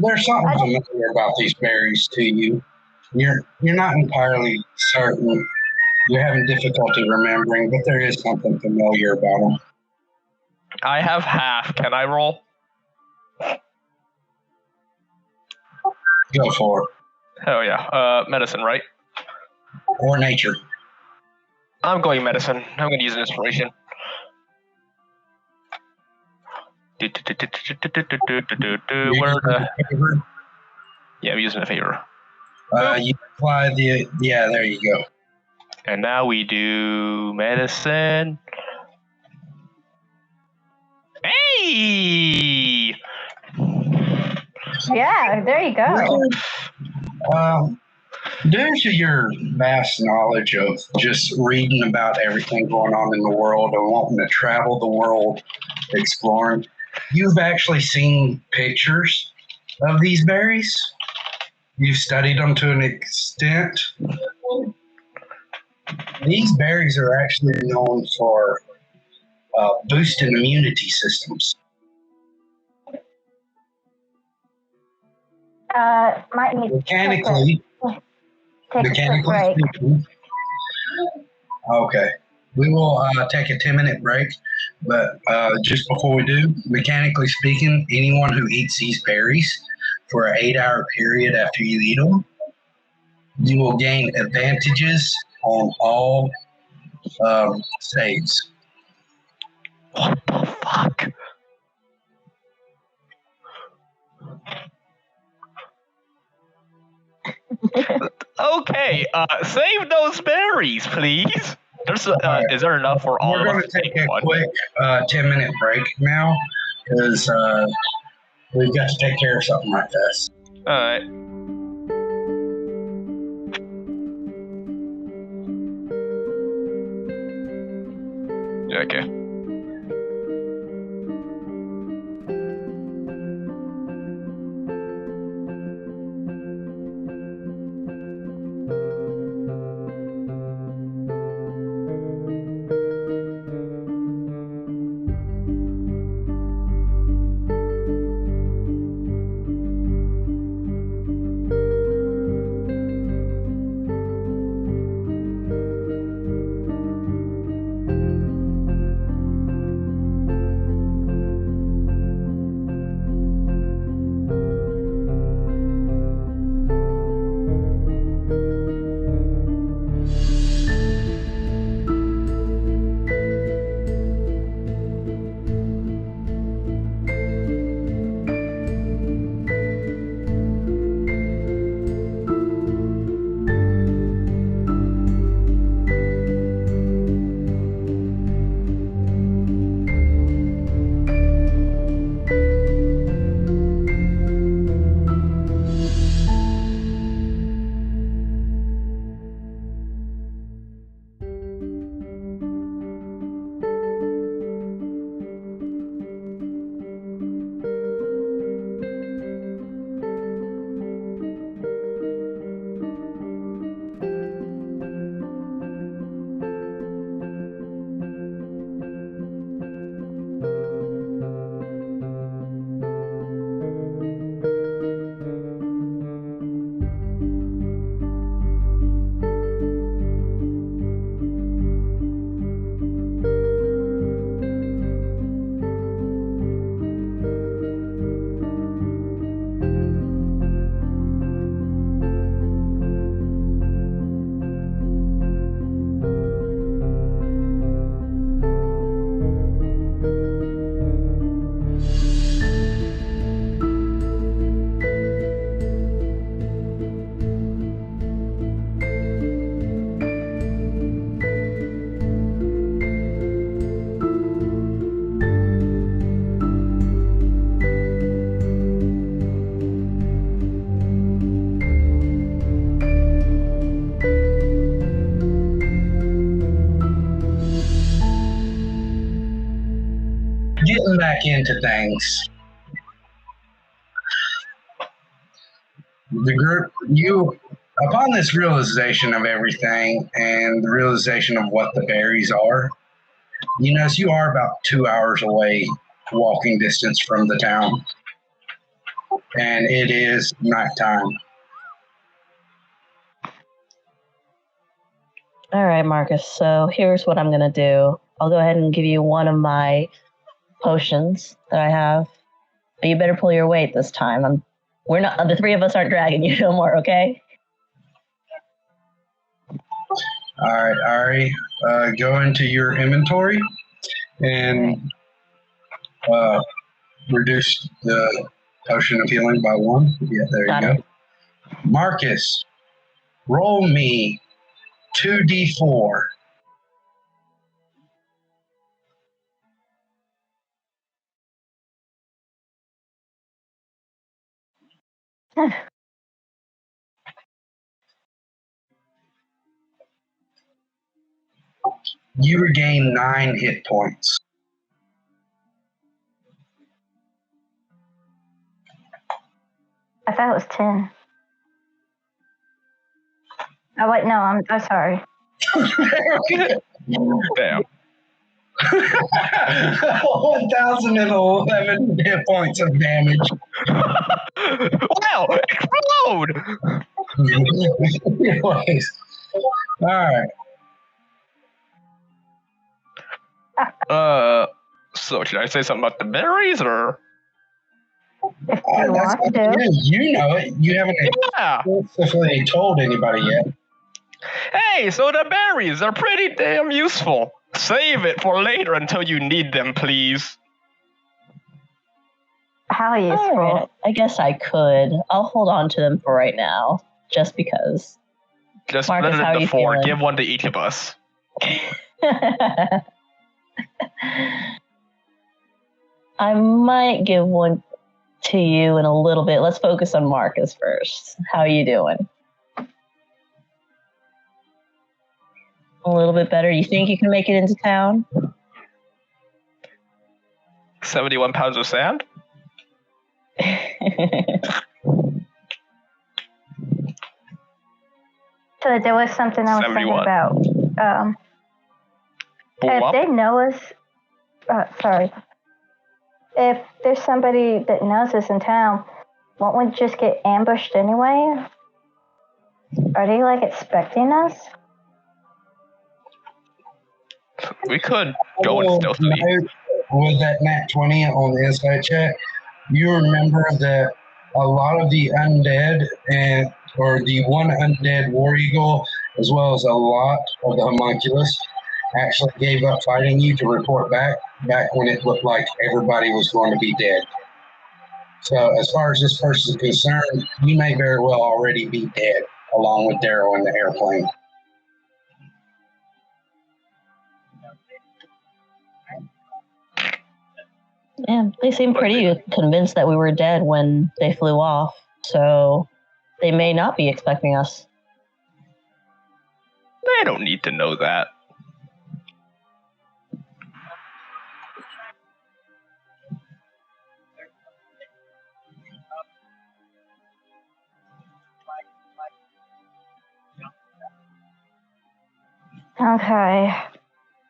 There's something familiar about these berries to you. You're not entirely certain. You're having difficulty remembering, but there is something familiar about them. I have half. Can I roll? Go for it. Hell yeah. Medicine, right? Or nature. I'm going medicine. I'm going to use an inspiration. Yeah, I'm using a favor. You apply yeah, there you go. And now we do medicine. Hey! Yeah, there you go. Due to your vast knowledge of just reading about everything going on in the world and wanting to travel the world exploring, you've actually seen pictures of these berries. You've studied them to an extent. These berries are actually known for boosting immunity systems. Might need Mechanically take a quick break. speaking. Okay. We will take a 10-minute break, but just before we do, mechanically speaking, anyone who eats these berries for an 8-hour period after you eat them, you will gain advantages on all saves. What the fuck? Okay, save those berries, please. There's is there enough for all of us? We're going to take a quick 10-minute break now because we've got to take care of something like this. All right. Okay. back into things. The group, upon this realization of everything and the realization of what the berries are, you notice you are about 2 hours away walking distance from the town. And it is nighttime. All right, Marcus. So here's what I'm gonna do. I'll go ahead and give you one of my potions that I have, but you better pull your weight this time. We're not. The three of us aren't dragging you no more. Okay? All right, Airi, go into your inventory and reduce the potion of healing by 1. Yeah, there Got you it. go. Marcus, roll me 2d4. You regain 9 hit points. I thought it was 10. Oh wait, no, I'm sorry. Damn. 1,011 hit points of damage. Wow! Explode! Anyways, all right. So should I say something about the berries or? If you That's want to. you know it. You haven't Yeah. explicitly told anybody yet. Hey, so the berries are pretty damn useful. Save it for later until you need them, please. How All useful? right. I guess I could. I'll hold on to them for right now, just because. Just Marcus, split it how are into you 4. feeling? Give one to each of us. I might give one to you in a little bit. Let's focus on Marcus first. How are you doing? A little bit better. You think you can make it into town? 71 pounds of sand? So there was something I was thinking 71. about. If Bwomp. they know us, sorry. If there's somebody that knows us in town, won't we just get ambushed anyway? Are they like expecting us? We could go in stealthily. With that nat 20 on the inside check, you remember that a lot of the undead or the one undead war eagle, as well as a lot of the homunculus, actually gave up fighting you to report back when it looked like everybody was going to be dead. So as far as this person is concerned, you may very well already be dead, along with Daryl in the airplane. Yeah, they seemed pretty convinced that we were dead when they flew off, so they may not be expecting us. They don't need to know that. Okay.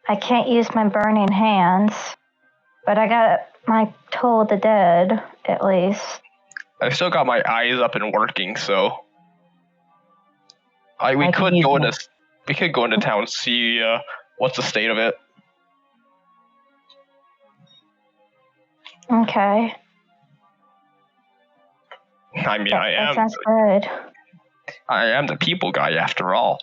I can't use my burning hands, but I got my Toll of the Dead, at least. I still got my eyes up and working, so we could go into town and see what's the state of it. Okay. I mean, That sounds good. I am the people guy after all.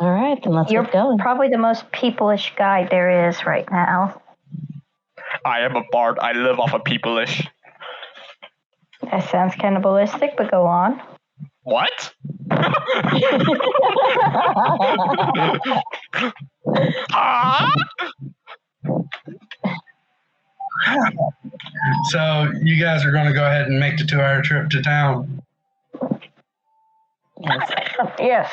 All right, then let's You're get going. probably the most people-ish guy there is right now. I am a bard. I live off of people-ish. That sounds cannibalistic, but go on. What? Huh? So you guys are going to go ahead and make the 2-hour trip to town. Yes.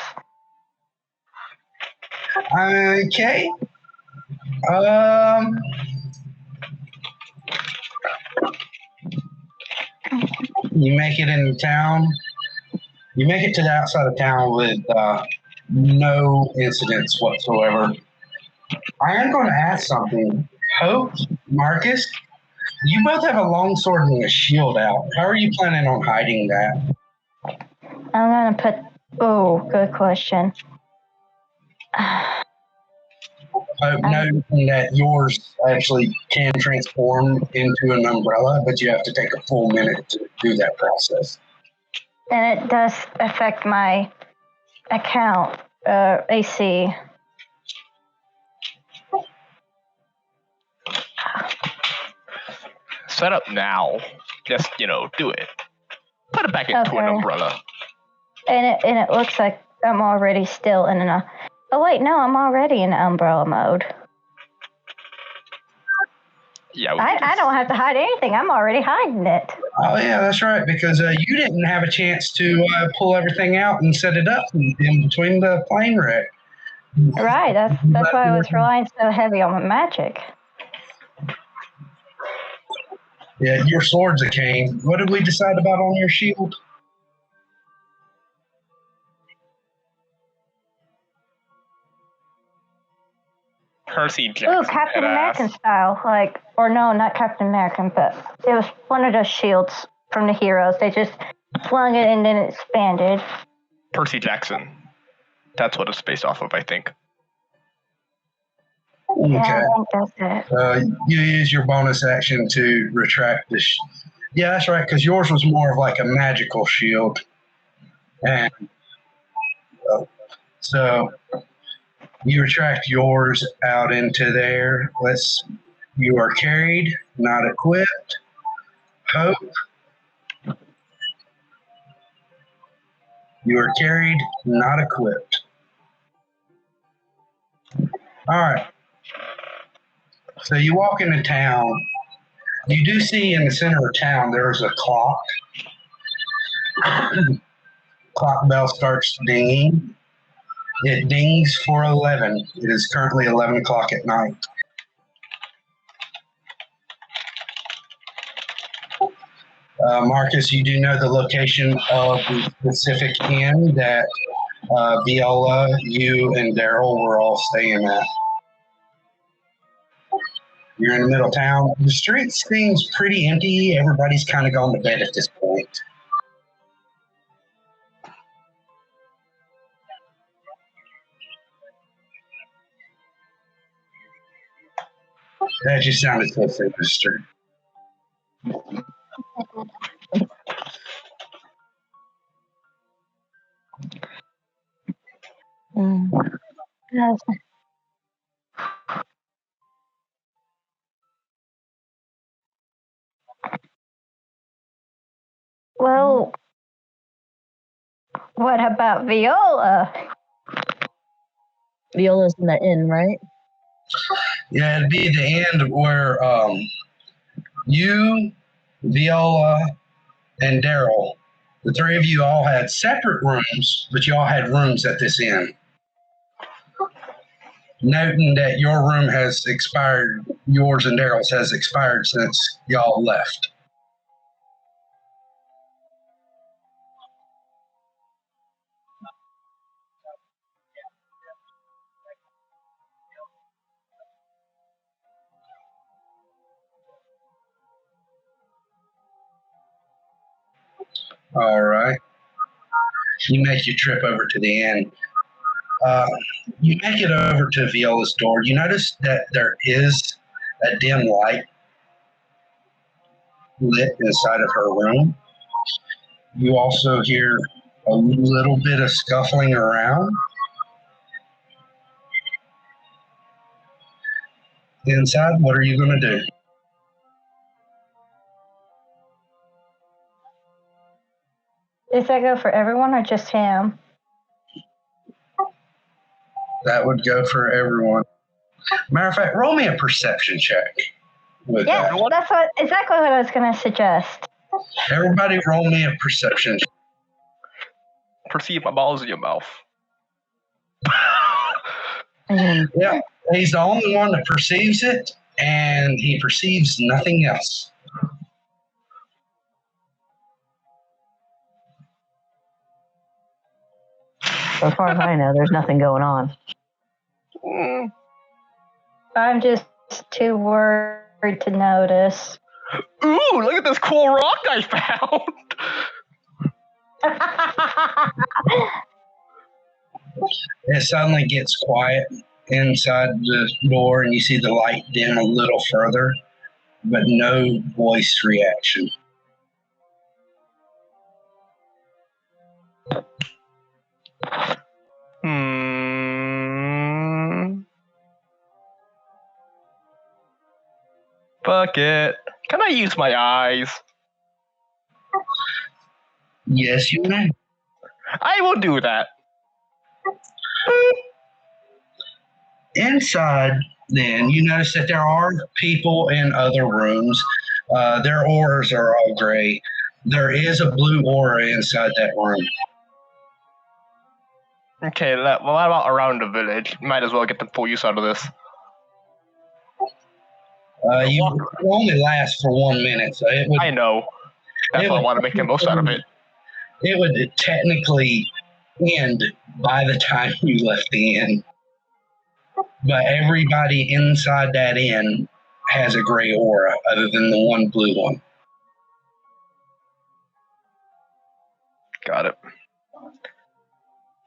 Okay. You make it into town. You make it to the outside of town with no incidents whatsoever. I am going to ask something. Hope, Marcus, you both have a long sword and a shield out. How are you planning on hiding that? I'm gonna put. Oh, good question. Hope, noting that yours actually can transform into an umbrella, but you have to take a full minute to do that process. And it does affect my account AC. Set up now. Just, do it. Put it back into an umbrella. And it looks like I'm already still in an. Oh wait, no, I'm already in umbrella mode. Yeah. I don't have to hide anything. I'm already hiding it. Oh yeah, that's right. Because you didn't have a chance to pull everything out and set it up in between the plane wreck. Right. That's why I was relying so heavy on my magic. Yeah, your sword's a cane. What did we decide about on your shield? Percy Jackson. Ooh, Captain American style. Or no, not Captain American, but it was one of those shields from the heroes. They just flung it and then it expanded. Percy Jackson. That's what it's based off of, I think. Okay. Yeah, I think that's it. You use your bonus action to retract this. Yeah, that's right, because yours was more of like a magical shield. And so you retract yours out into there. You are carried, not equipped. Hope. You are carried, not equipped. All right. So you walk into town. You do see in the center of town there's a clock. Clock bell starts dinging. It dings for 11. It is currently 11 o'clock at night. Marcus, you do know the location of the specific inn that Viola, you, and Daryl were all staying at. You're in the middle of town. The street seems pretty empty. Everybody's kind of gone to bed at this point. That just sounded so sinister. Yes. Well, what about Viola? Viola's in the inn, right? Yeah, it'd be the end where you, Viola, and Daryl, the three of you all had separate rooms, but you all had rooms at this inn. Noting that your room has expired, yours and Daryl's has expired since y'all left. All right. You make your trip over to the inn. You make it over to Viola's door. You notice that there is a dim light lit inside of her room. You also hear a little bit of scuffling around. Inside, what are you going to do? Does that go for everyone or just him? That would go for everyone. Matter of fact, roll me a perception check. Yeah, that's exactly what I was going to suggest. Everybody roll me a perception check. Perceive my balls in your mouth. Yeah, he's the only one that perceives it, and he perceives nothing else. As far as I know, there's nothing going on. I'm just too worried to notice. Ooh, look at this cool rock I found! It suddenly gets quiet inside the door, and you see the light dim a little further, but no voice reaction. Fuck it. Can I use my eyes? Yes, you may. I will do that. Inside, then, you notice that there are people in other rooms. Their auras are all gray. There is a blue aura inside that room. Okay, well, what about around the village? Might as well get the full use out of this. You only last for 1 minute, so it would. I know. That's why I want to make the most out of it. It would technically end by the time you left the inn. But everybody inside that inn has a gray aura other than the one blue one. Got it.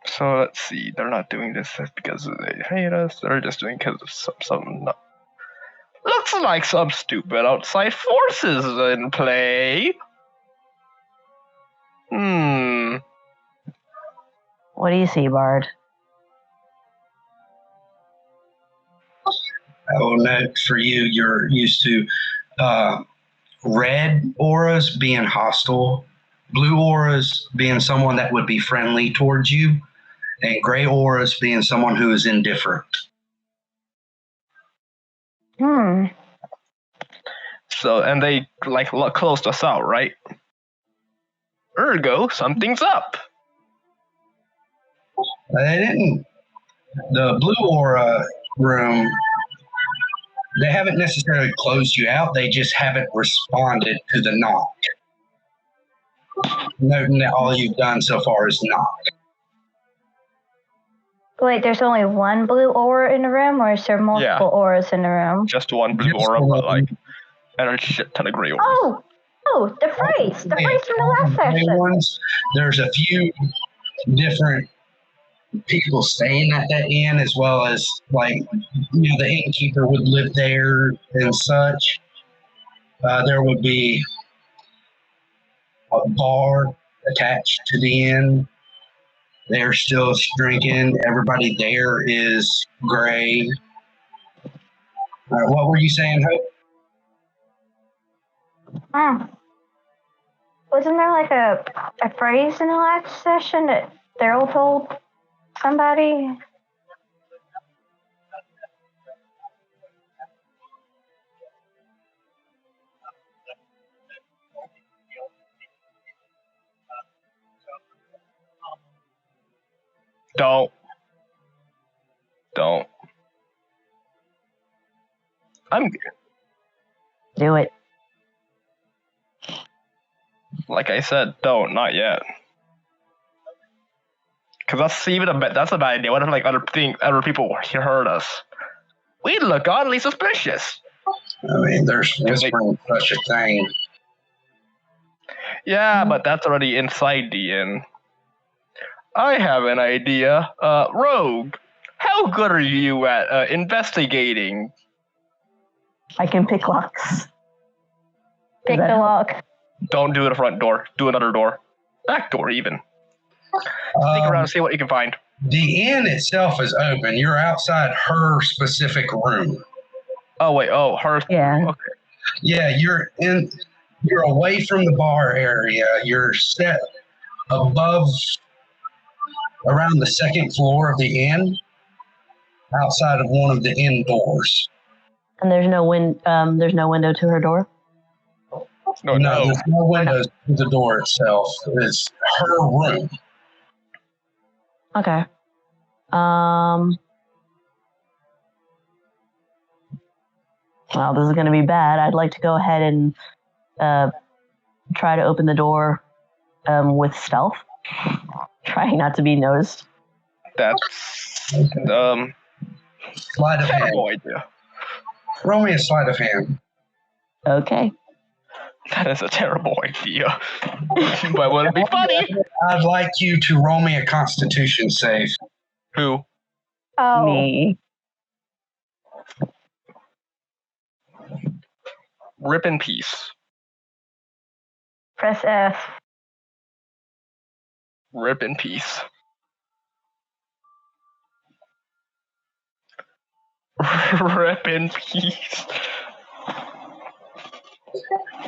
So let's see. They're not doing this because they hate us. They're just doing it because of some looks like some stupid outside forces in play. What do you see, Bard? I will note for you, you're used to red auras being hostile, blue auras being someone that would be friendly towards you, and gray auras being someone who is indifferent. So, and they closed us out, right? Ergo, something's up. They didn't. The blue aura room, they haven't necessarily closed you out. They just haven't responded to the knock. Noting that all you've done so far is knock. Wait, there's only one blue aura in the room, or is there multiple auras in the room? Just one blue aura, but and a shit ton of gray auras. Oh, the phrase from the last session. There's a few different people staying at that inn, as well as the innkeeper would live there and such. There would be a bar attached to the inn. They're still drinking. Everybody there is gray. What were you saying, Hope? Wasn't there like a phrase in the last session that Daryl told somebody? Don't. I'm good. Do it. Like I said, don't, not yet. Because that's a bad idea. What if other people heard us? We'd look oddly suspicious. I mean, there's whispering such a thing. Yeah, but that's already inside the inn. I have an idea. Rogue, how good are you at investigating? I can pick locks. Pick the lock. Don't do the front door. Do another door. Back door, even. Sneak around and see what you can find. The inn itself is open. You're outside her specific room. Oh, wait. Oh, her. Yeah. Okay. Yeah, you're away from the bar area. You're set above, around the second floor of the inn, outside of one of the inn doors. And there's no window to her door? No, there's no windows to the door itself. It's her room. Okay. Well, this is going to be bad. I'd like to go ahead and try to open the door with stealth, trying not to be noticed. That's Sleight of hand. terrible idea. Roll me a sleight of hand. Okay. That is a terrible idea. But would it be funny? I'd like you to roll me a Constitution save. Who? Oh, Me. Rip in peace. press F. Rip in peace. Rip in peace.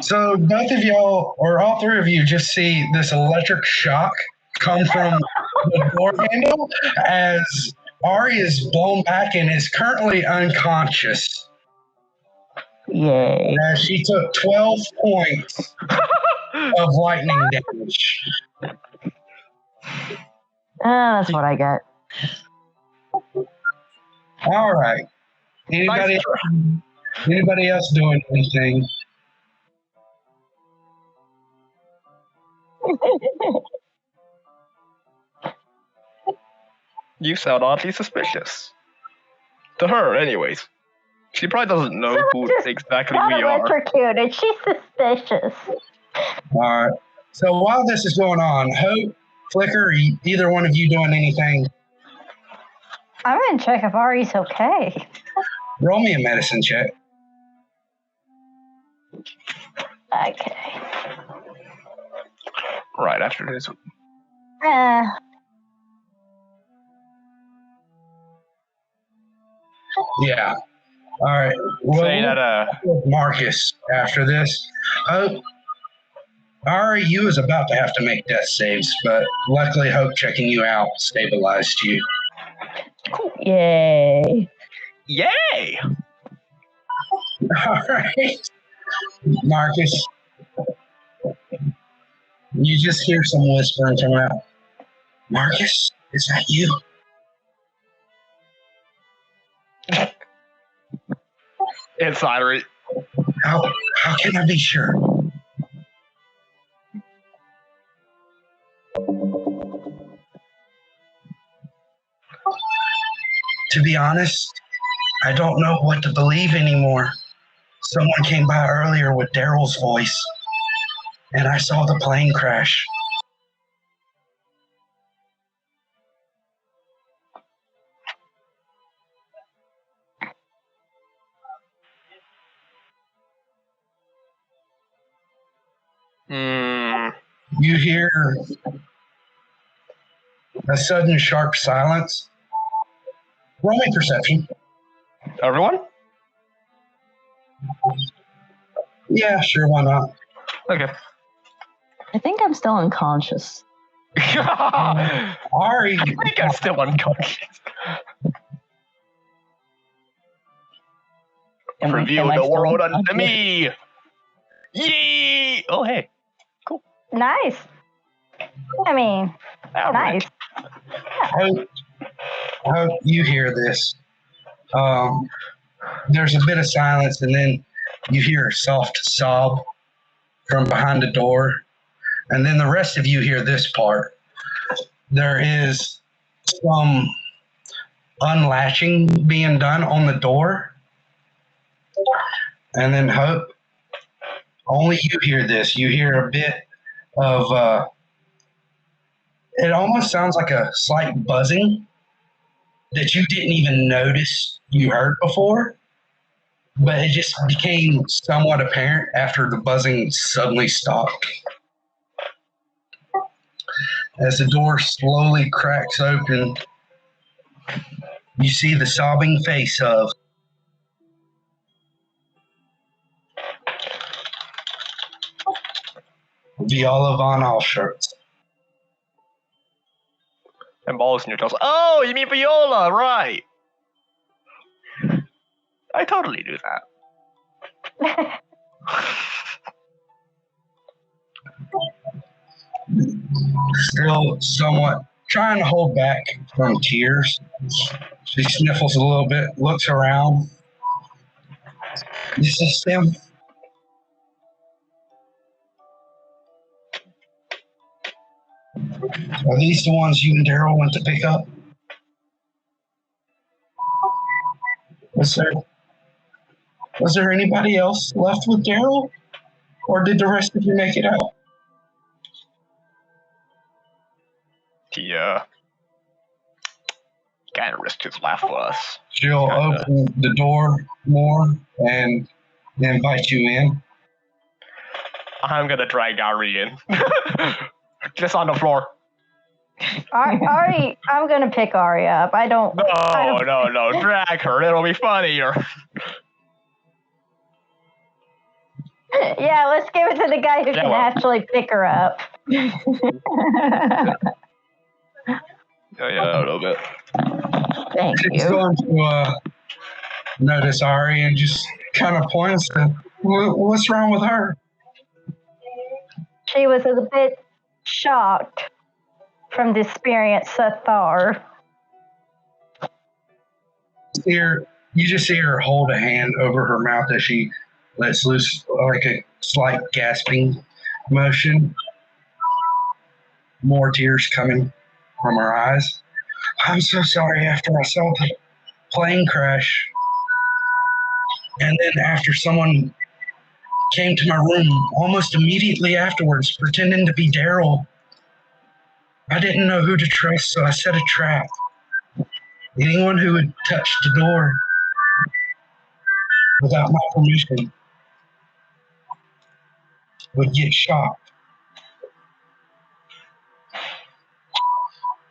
So both of y'all, or all three of you, just see this electric shock come from the door handle as Airi is blown back and is currently unconscious. Yay. As she took 12 points of lightning damage. That's what I get. All right. Anybody else doing anything? You sound oddly suspicious. To her, anyways. She probably doesn't know who exactly Got we are. electrocuted. She's suspicious. All right. So while this is going on, Hope, Flicker, either one of you doing anything? I'm gonna check if Ari's okay. Roll me a medicine check. Okay. Right after this. Yeah. All right. Well, Say that, Marcus, after this, Hope, Airi, you was about to have to make death saves, but luckily Hope checking you out stabilized you. Yay. Yay! All right. Marcus, you just hear some whispering come out. Marcus, is that you? It's Airi. How can I be sure? To be honest, I don't know what to believe anymore. Someone came by earlier with Daryl's voice, and I saw the plane crash. You hear a sudden sharp silence. Roll me perception. Everyone? Yeah, sure, why not? Okay. I think I'm still unconscious. I Airi, think I'm still unconscious. Reveal I the still world unto unconscious? me! Yee! Oh, hey. Nice. I mean, All right. nice. Hope you hear this. There's a bit of silence, and then you hear a soft sob from behind the door. And then the rest of you hear this part. There is some unlatching being done on the door. And then Hope, only you hear this. You hear a bit of, it almost sounds like a slight buzzing that you didn't even notice you heard before. But it just became somewhat apparent after the buzzing suddenly stopped. As the door slowly cracks open, you see the sobbing face of Viola von Allshirts. And balls in your toes. Oh, you mean Viola, right. I totally do that. Still somewhat trying to hold back from tears. She sniffles a little bit, looks around. Is this them? Are these the ones you and Daryl went to pick up? Was there anybody else left with Daryl? Or did the rest of you make it out? He kind of risked his life for us. She'll open the door more and invite you in. I'm gonna drag Airi in. Just on the floor. Ari, I'm gonna pick Ari up. No, drag her. It'll be funnier. Yeah, let's give it to the guy who can actually pick her up. Yeah, a little bit. Thank She's you. going to notice Ari and just kind of points to, what's wrong with her? She was a bit shocked from the experience so far. You just see her hold a hand over her mouth as she lets loose like a slight gasping motion. More tears coming from her eyes. I'm so sorry after I saw the plane crash. And then after someone came to my room almost immediately afterwards, pretending to be Daryl, I didn't know who to trust, so I set a trap. Anyone who would touch the door without my permission would get shot.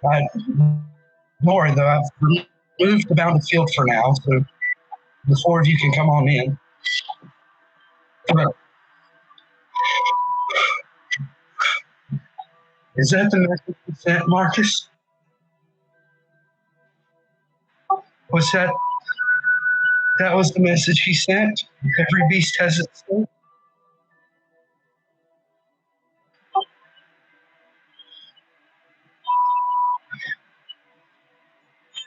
Don't worry though, I've moved the battlefield for now, so the four of you can come on in. Is that the message you sent, Marcus? Was that was the message he sent? Every beast has its soul?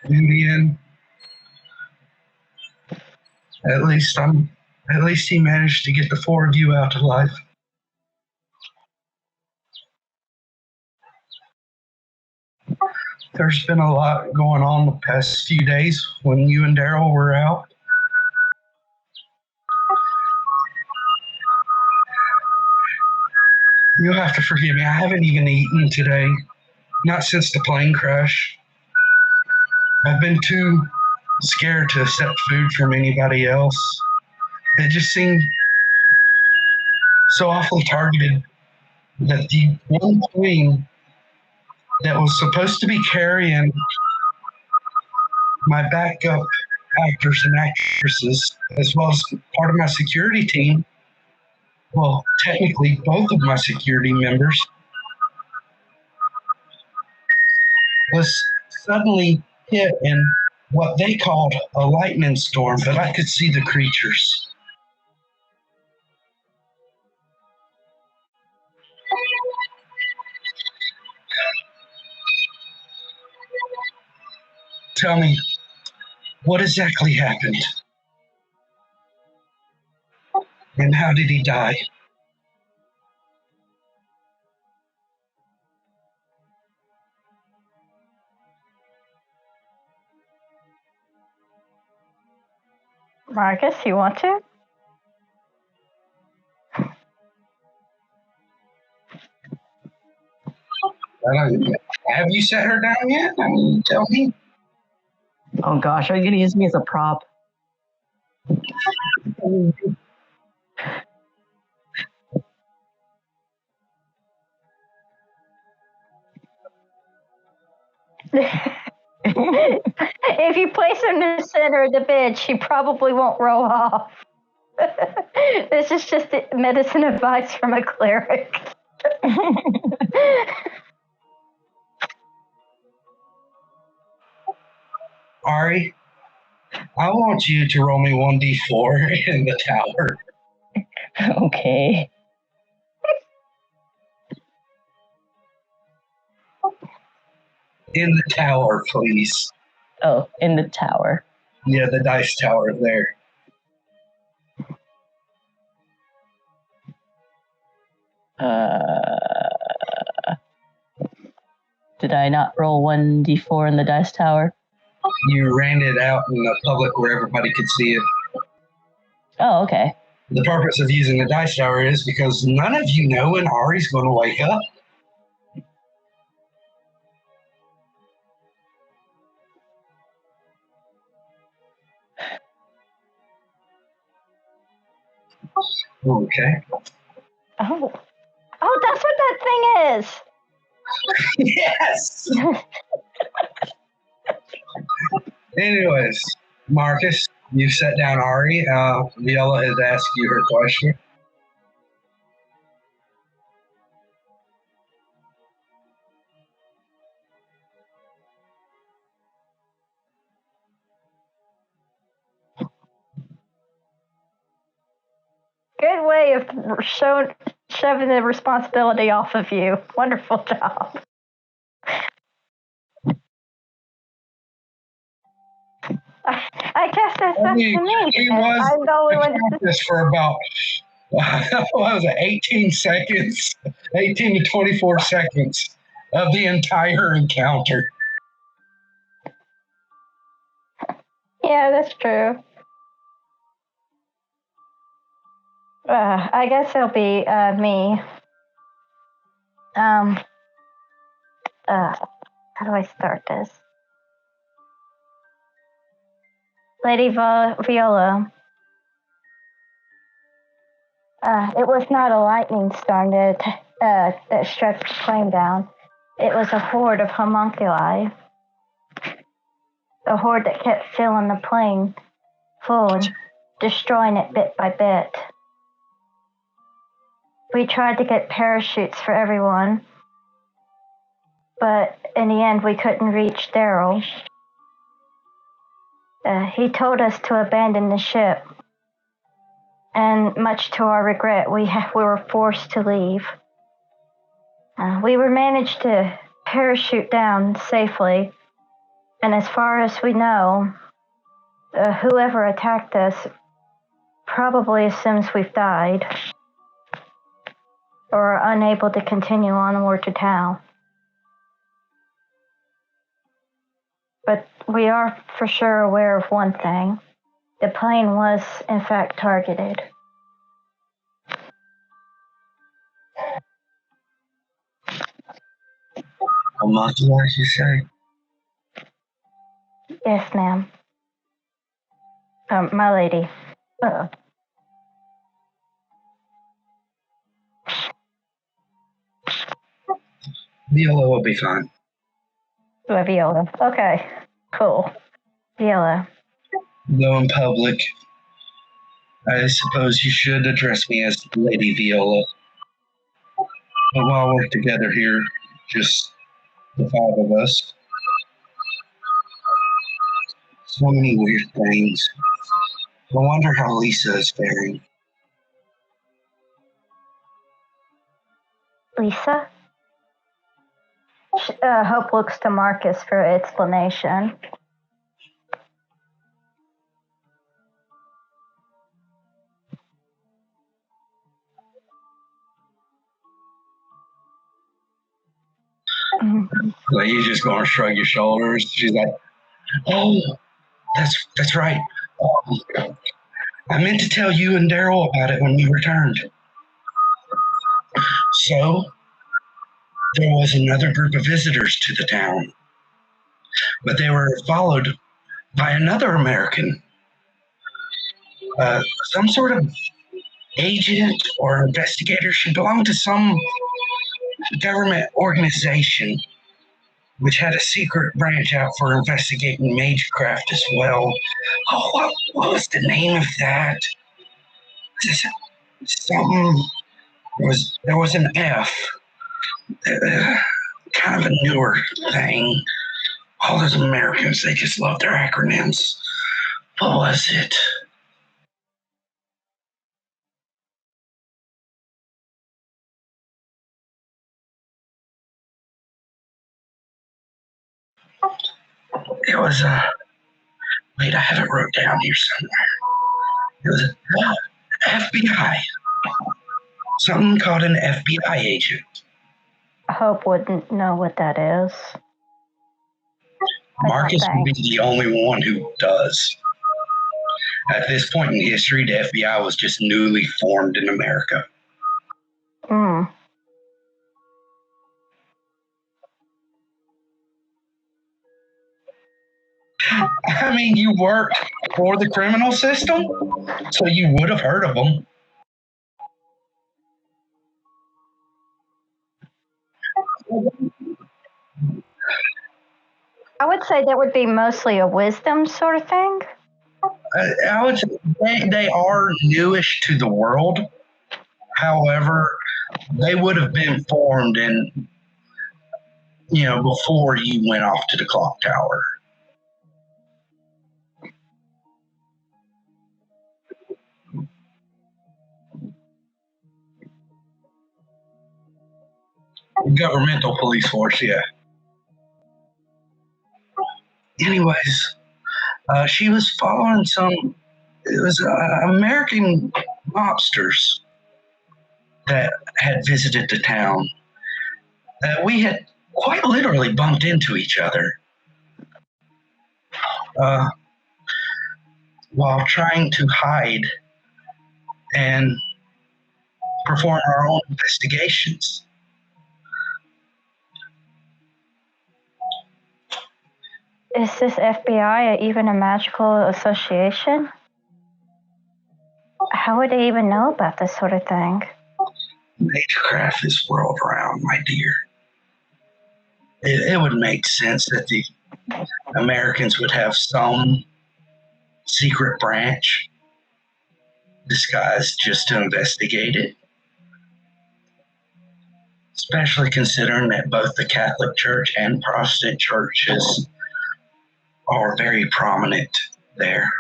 In the end, at least he managed to get the four of you out alive. There's been a lot going on the past few days when you and Daryl were out. You'll have to forgive me. I haven't even eaten today. Not since the plane crash. I've been too scared to accept food from anybody else. It just seemed so awfully targeted that the one plane that was supposed to be carrying my backup actors and actresses, as well as part of my security team, well, technically both of my security members, was suddenly hit in what they called a lightning storm, but I could see the creatures. Tell me, what exactly happened? And how did he die? Marcus, you want to? Have you set her down yet? I mean, tell me. Oh gosh, are you gonna use me as a prop? If you place him in the center of the bed, she probably won't roll off. This is just medicine advice from a cleric. Ari, I want you to roll me 1d4 in the tower. Okay. In the tower, please. Oh, in the tower. Yeah, the dice tower there. Did I not roll 1d4 in the dice tower? You ran it out in the public where everybody could see it. Oh, okay. The purpose of using the dice tower is because none of you know when Ari's going to wake up. Okay. Oh, that's what that thing is. Yes. Anyways, Marcus, you set down Ari. Viola has asked you her question. Good way of shoving the responsibility off of you. Wonderful job. I guess that's up to me. He I'm was the only one. this for about what was it, 18 seconds, 18 to 24 seconds of the entire encounter. Yeah, that's true. I guess it'll be me. How do I start this? Lady Viola. It was not a lightning storm that struck the plane down. It was a horde of homunculi. A horde that kept filling the plane full and destroying it bit by bit. We tried to get parachutes for everyone, but in the end we couldn't reach Daryl. He told us to abandon the ship, and much to our regret, we were forced to leave. We were managed to parachute down safely, and as far as we know, whoever attacked us probably assumes we've died or are unable to continue onward to town. But we are for sure aware of one thing. The plane was, in fact, targeted. Homunculi, you say? Yes, ma'am. My lady. Viola will be fine. Viola. Okay, cool. Viola. Though in public, I suppose you should address me as Lady Viola. But while we're together here, just the five of us, so many weird things. I wonder how Lisa is faring. Lisa? Hope looks to Marcus for explanation. Like, you just gonna shrug your shoulders. She's like, "Oh, that's right. I meant to tell you and Daryl about it when we returned. So, there was another group of visitors to the town, but they were followed by another American, some sort of agent or investigator. She belonged to some government organization which had a secret branch out for investigating magecraft as well. Oh, what was the name of that? Something. There was an F. Kind of a newer thing. All those Americans, they just love their acronyms. What was it? It was wait, I have it wrote down here somewhere. It was FBI. Something called an FBI agent. Hope wouldn't know what that is. Marcus think. would be the only one who does. At this point in history, the FBI was just newly formed in America. Hmm. I mean, you worked for the criminal system, so you would have heard of them. I would say that would be mostly a wisdom sort of thing. I would say they are newish to the world. However, they would have been formed in, before you went off to the clock tower. Governmental police force, yeah. Anyways, she was following it was American mobsters that had visited the town. We had quite literally bumped into each other while trying to hide and perform our own investigations. Is this FBI even a magical association? How would they even know about this sort of thing? Magecraft this world around, my dear. It would make sense that the Americans would have some secret branch disguised just to investigate it. Especially considering that both the Catholic Church and Protestant churches are very prominent there.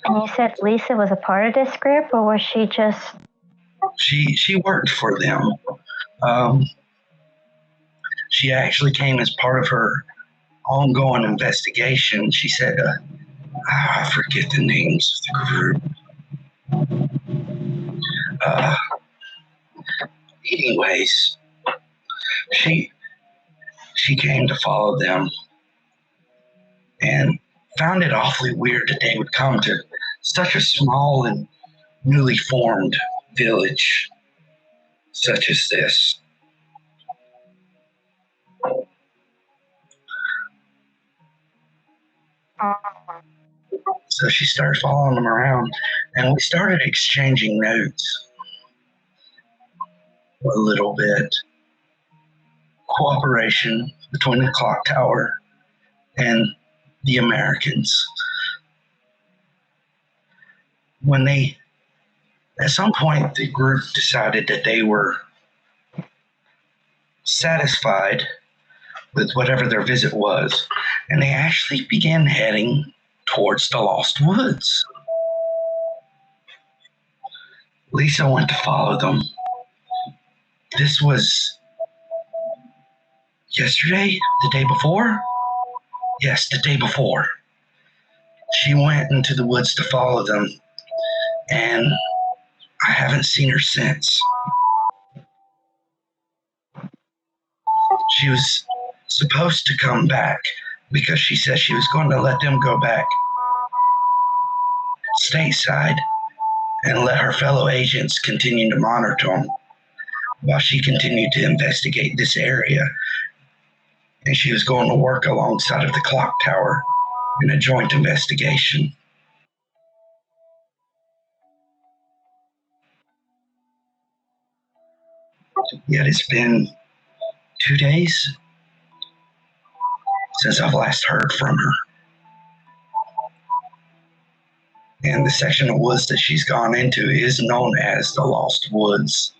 And you said Lisa was a part of this group, or was she just... She worked for them. She actually came as part of her ongoing investigation. She said, I forget the names of the group. Anyways, she came to follow them and found it awfully weird that they would come to such a small and newly formed village such as this. So she started following them around, and we started exchanging notes a little bit. Cooperation between the clock tower and the Americans. At some point, the group decided that they were satisfied with whatever their visit was, and they actually began heading towards the Lost Woods. Lisa went to follow them. This was yesterday, the day before? Yes, the day before. She went into the woods to follow them, and I haven't seen her since. She was supposed to come back because she said she was going to let them go back stateside and let her fellow agents continue to monitor them while she continued to investigate this area. And she was going to work alongside of the clock tower in a joint investigation. Yet it's been 2 days since I've last heard from her. And the section of woods that she's gone into is known as the Lost Woods.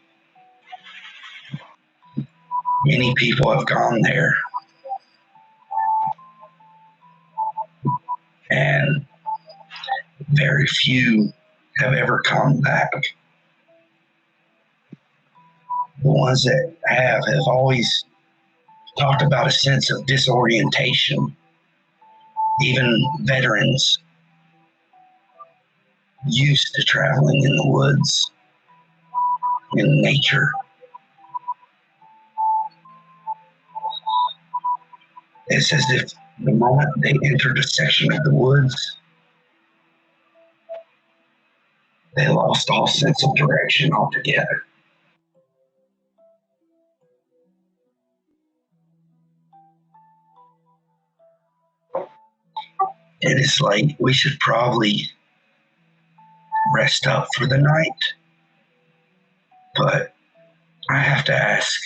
Many people have gone there. And very few have ever come back. The ones that have always talked about a sense of disorientation. Even veterans used to traveling in the woods in nature. It's as if the moment they entered a section of the woods, they lost all sense of direction altogether. It is late. We should probably rest up for the night. But I have to ask,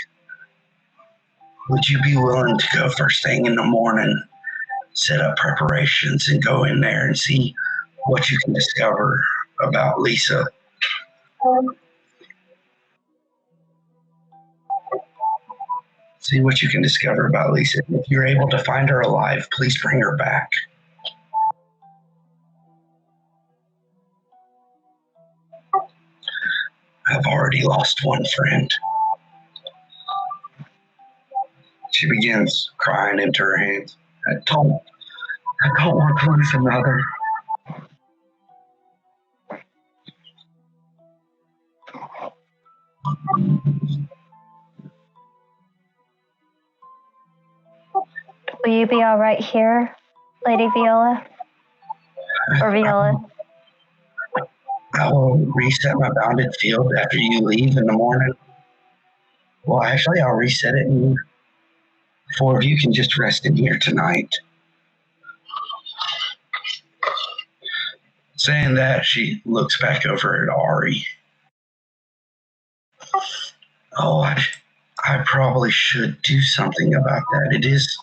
would you be willing to go first thing in the morning, set up preparations, and go in there and see what you can discover about Lisa? See what you can discover about Lisa. If you're able to find her alive, please bring her back. I've already lost one friend. She begins crying into her hands. I don't want to lose another. Will you be all right here, Lady Viola? Or Viola? I will reset my bounded field after you leave in the morning. Well, actually, I'll reset it, and 4 of you can just rest in here tonight. Saying that, she looks back over at Airi. Oh, I probably should do something about that. It is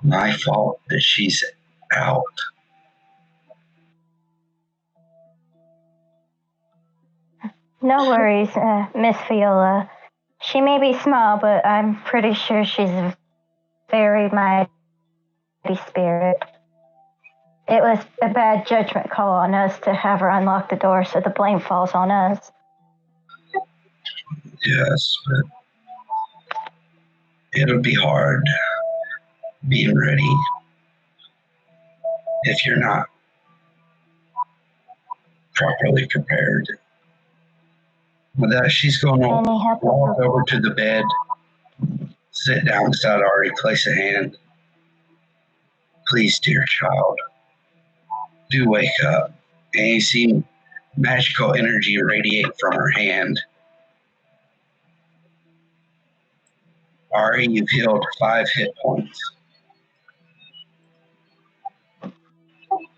my fault that she's out. No worries, Miss Viola. She may be small, but I'm pretty sure she's a very mighty spirit. It was a bad judgment call on us to have her unlock the door, so the blame falls on us. Yes, but it'll be hard being ready if you're not properly prepared. With that, she's going to walk over to the bed, sit down beside Airi, place a hand. Please, dear child, do wake up. And you see magical energy radiate from her hand. Airi, you've healed 5 hit points.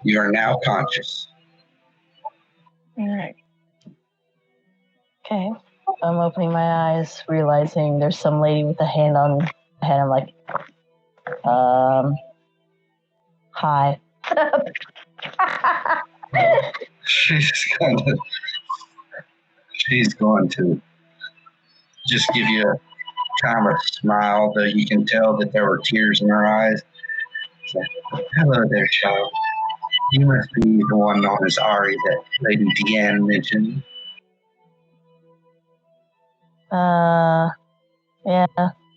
You are now conscious. All right. Okay. I'm opening my eyes, realizing there's some lady with a hand on my head. I'm like, hi. She's going to just give you a kind of smile, though you can tell that there were tears in her eyes. Like, hello there, child. You must be the one known as Airi that Lady Deanne mentioned. Yeah.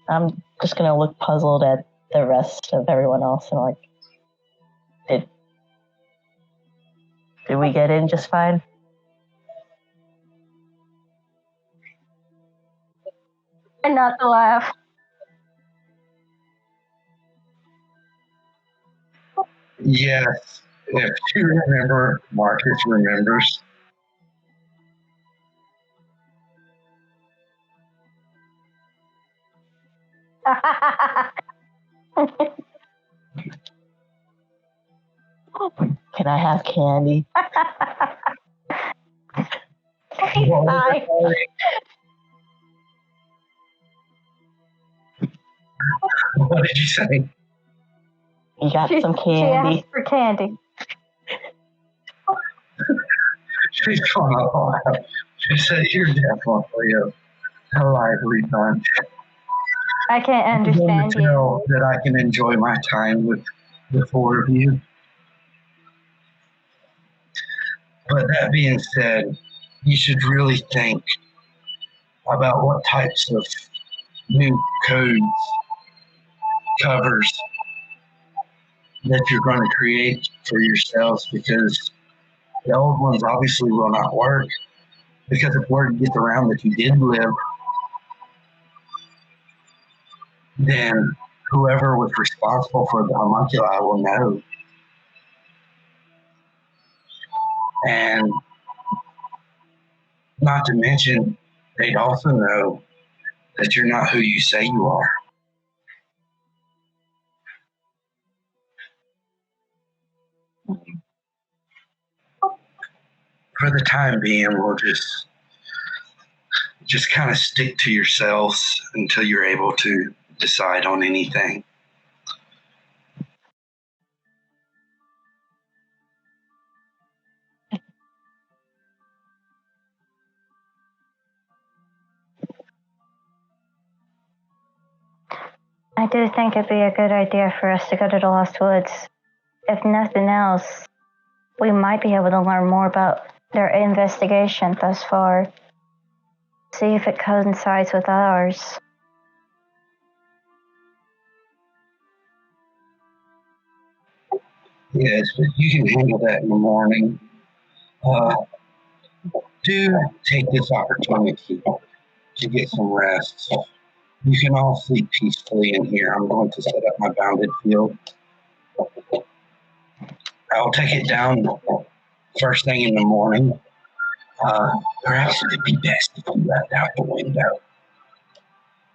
I'm just gonna look puzzled at the rest of everyone else and like, did we get in just fine? And not to laugh. Yes, if you remember, Marcus remembers. Can I have candy? Hi. What did you say? You got some candy? She asked for candy. She's going all out. She said, you're definitely a lively bunch. I can't understand you. That I can enjoy my time with the 4 of you. But that being said, you should really think about what types of new codes, covers that you're going to create for yourselves, because the old ones obviously will not work. Because if word gets around that you did live, then whoever was responsible for the homunculi will know. And not to mention, they'd also know that you're not who you say you are. For the time being, we'll just kind of stick to yourselves until you're able to decide on anything. I do think it'd be a good idea for us to go to the Lost Woods. If nothing else, we might be able to learn more about their investigation thus far. See if it coincides with ours. Yes, but you can handle that in the morning. Do take this opportunity to get some rest. You can all sleep peacefully in here. I'm going to set up my bounded field. I'll take it down first thing in the morning. Perhaps it would be best if you left out the window.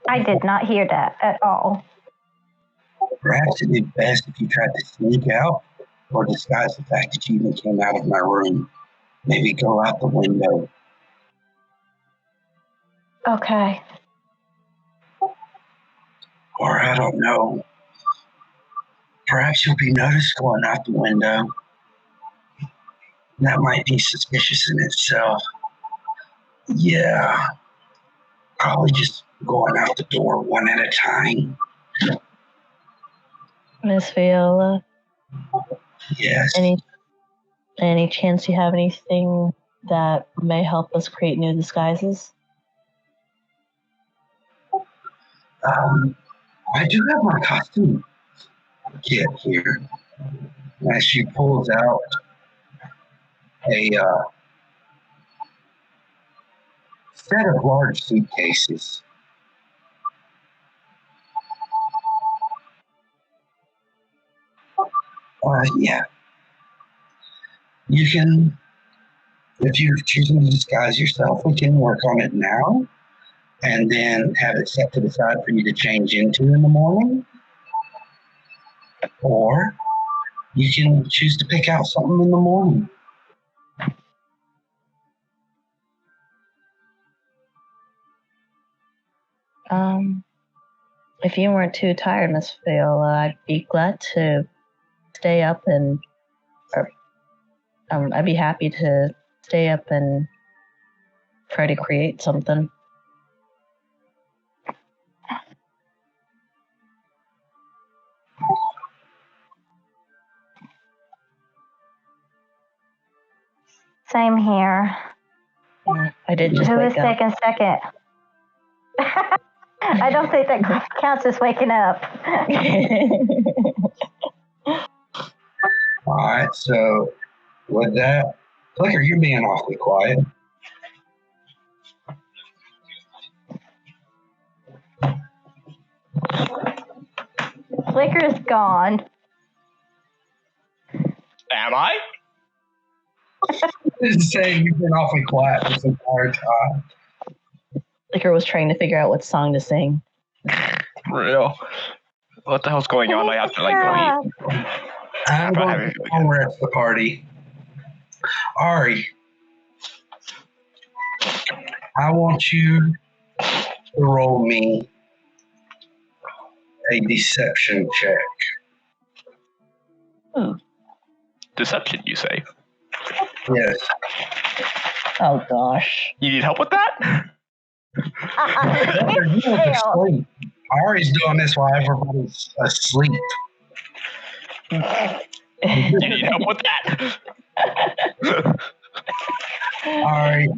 I did not hear that at all. Perhaps it would be best if you tried to sneak out or disguise the fact that you even came out of my room. Maybe go out the window. Okay. Or I don't know. Perhaps you'll be noticed going out the window. That might be suspicious in itself. Yeah. Probably just going out the door one at a time. Miss Viola, Yes. any chance you have anything that may help us create new disguises? I do have my costume kit here. As she pulls out a set of large suitcases. Yeah. You can, if you're choosing to disguise yourself, we can work on it now and then have it set to the side for you to change into in the morning. Or you can choose to pick out something in the morning. If you weren't too tired, Miss Viola, I'd be glad to stay up and, I'd be happy to stay up and try to create something. Same here. Yeah, I did just Who is wake up. taking second? I don't think that counts as waking up. All right, so with that, Clicker, you're being awfully quiet. Flicker is gone. Am I? Just saying you've been awfully quiet this entire time. Liquor was trying to figure out what song to sing. Real. What the hell's going on? I have to go eat. I'm going to rest the party. Airi, I want you to roll me a deception check. Deception, you say? Yes. Oh gosh. You need help with that? Asleep. Ari's doing this while everybody's asleep. You need help with that? Ari,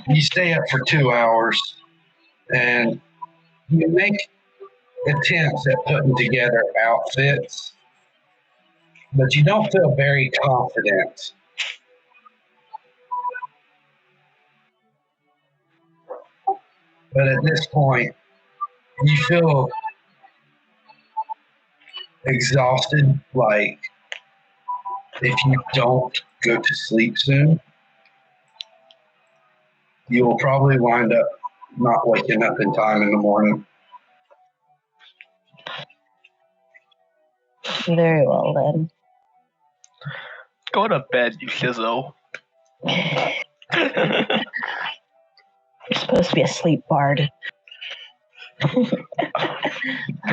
you stay up for 2 hours and you make attempts at putting together outfits, but you don't feel very confident. But at this point, you feel exhausted. Like if you don't go to sleep soon, you will probably wind up not waking up in time in the morning. Very well then. Go to bed, you shizzo. You're supposed to be a sleep bard.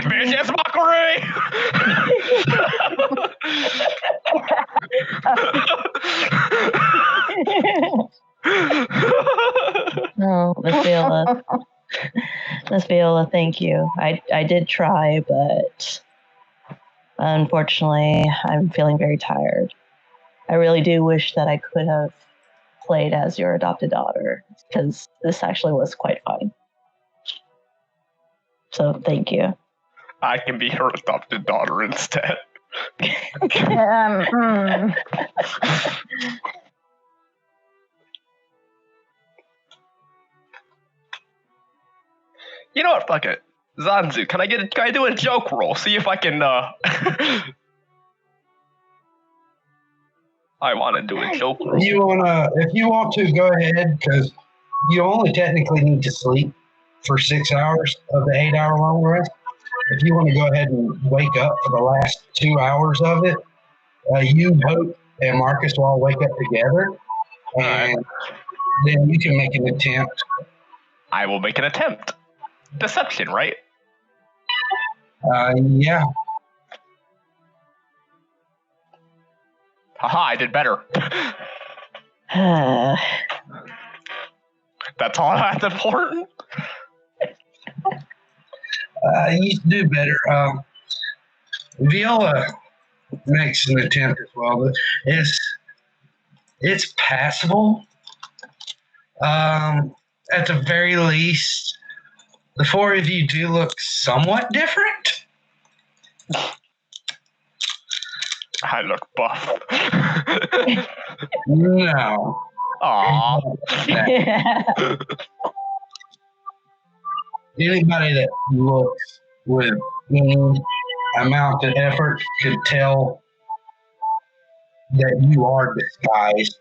Vicious mockery! No, Miss Viola, thank you. I did try, but unfortunately, I'm feeling very tired. I really do wish that I could have played as your adopted daughter, because this actually was quite fun. So thank you. I can be her adopted daughter instead. You know what? Fuck it. Zanzu, can I do a joke roll? See if I can, I want to do a joke roll. If you want to, go ahead, because you only technically need to sleep for 6 hours of the 8-hour long rest. If you want to go ahead and wake up for the last 2 hours of it, you, Hope, and Marcus will all wake up together, and then you can make an attempt. I will make an attempt. Deception, right? Yeah. Haha, I did better. That's all that's important. You do better. Viola makes an attempt as well, but it's passable. At the very least, the four of you do look somewhat different. I look buff. No. Aww. Anybody that looks with any amount of effort could tell that you are disguised.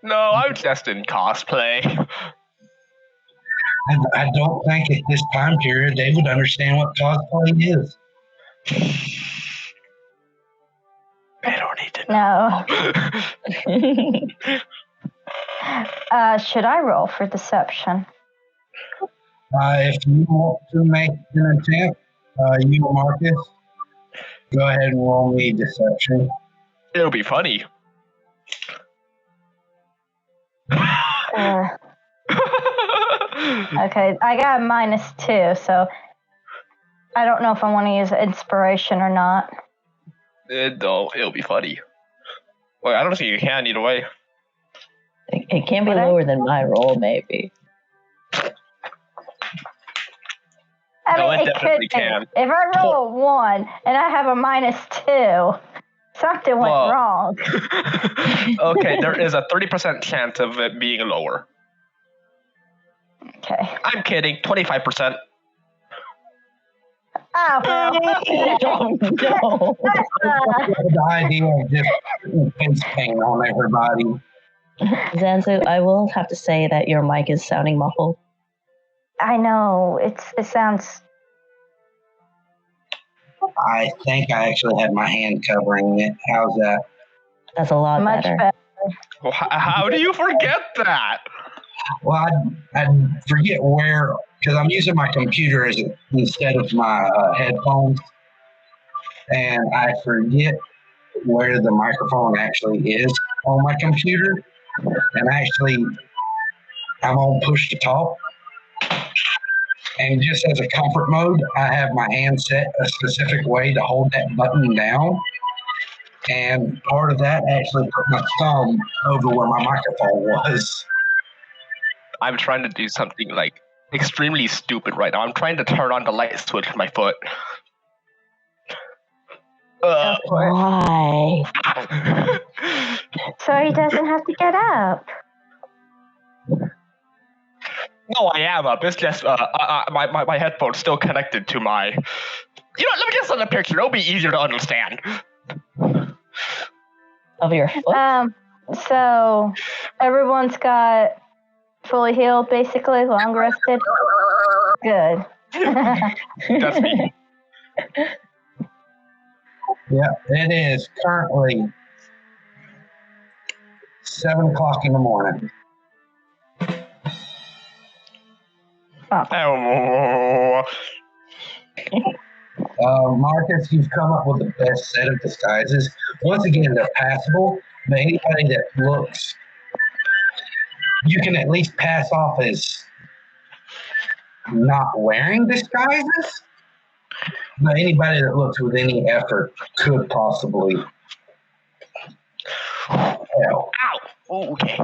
No, I'm just in cosplay. I don't think at this time period they would understand what cosplay is. They don't need to know. No. Should I roll for deception? If you want to make an attempt, you, Marcus, go ahead and roll me deception. It'll be funny. Okay, I got a -2, so I don't know if I want to use inspiration or not. It'll be funny. Well, I don't think you can either way. It can be lower than my roll, maybe. I mean, it it definitely could can. be. If I roll a 1 and I have a -2, something went wrong. Okay, there is a 30% chance of it being lower. Okay. I'm kidding. 25%. Oh, well. No. The idea of just putting face paint on everybody. Zanzu, I will have to say that your mic is sounding muffled. I know. It sounds... I think I actually had my hand covering it. How's that? That's a lot much better. Well, how do you forget that? Well, I forget where, because I'm using my computer instead of my headphones, and I forget where the microphone actually is on my computer. And actually, I'm on push to talk. And just as a comfort mode, I have my hand set a specific way to hold that button down. And part of that actually put my thumb over where my microphone was. I'm trying to do something like extremely stupid right now. I'm trying to turn on the light switch with my foot. Why? So he doesn't have to get up. No, I am up. It's just my headphone's still connected to my. You know what? Let me just send a picture. It'll be easier to understand. Of your foot? So everyone's got fully healed, basically, long rested. Good. That's me. Yeah, it is currently 7 o'clock in the morning. Oh. Marcus, you've come up with the best set of disguises. Once again, they're passable, but anybody that looks, you can at least pass off as not wearing disguises. But anybody that looks with any effort could possibly help. Ow! Oh, okay.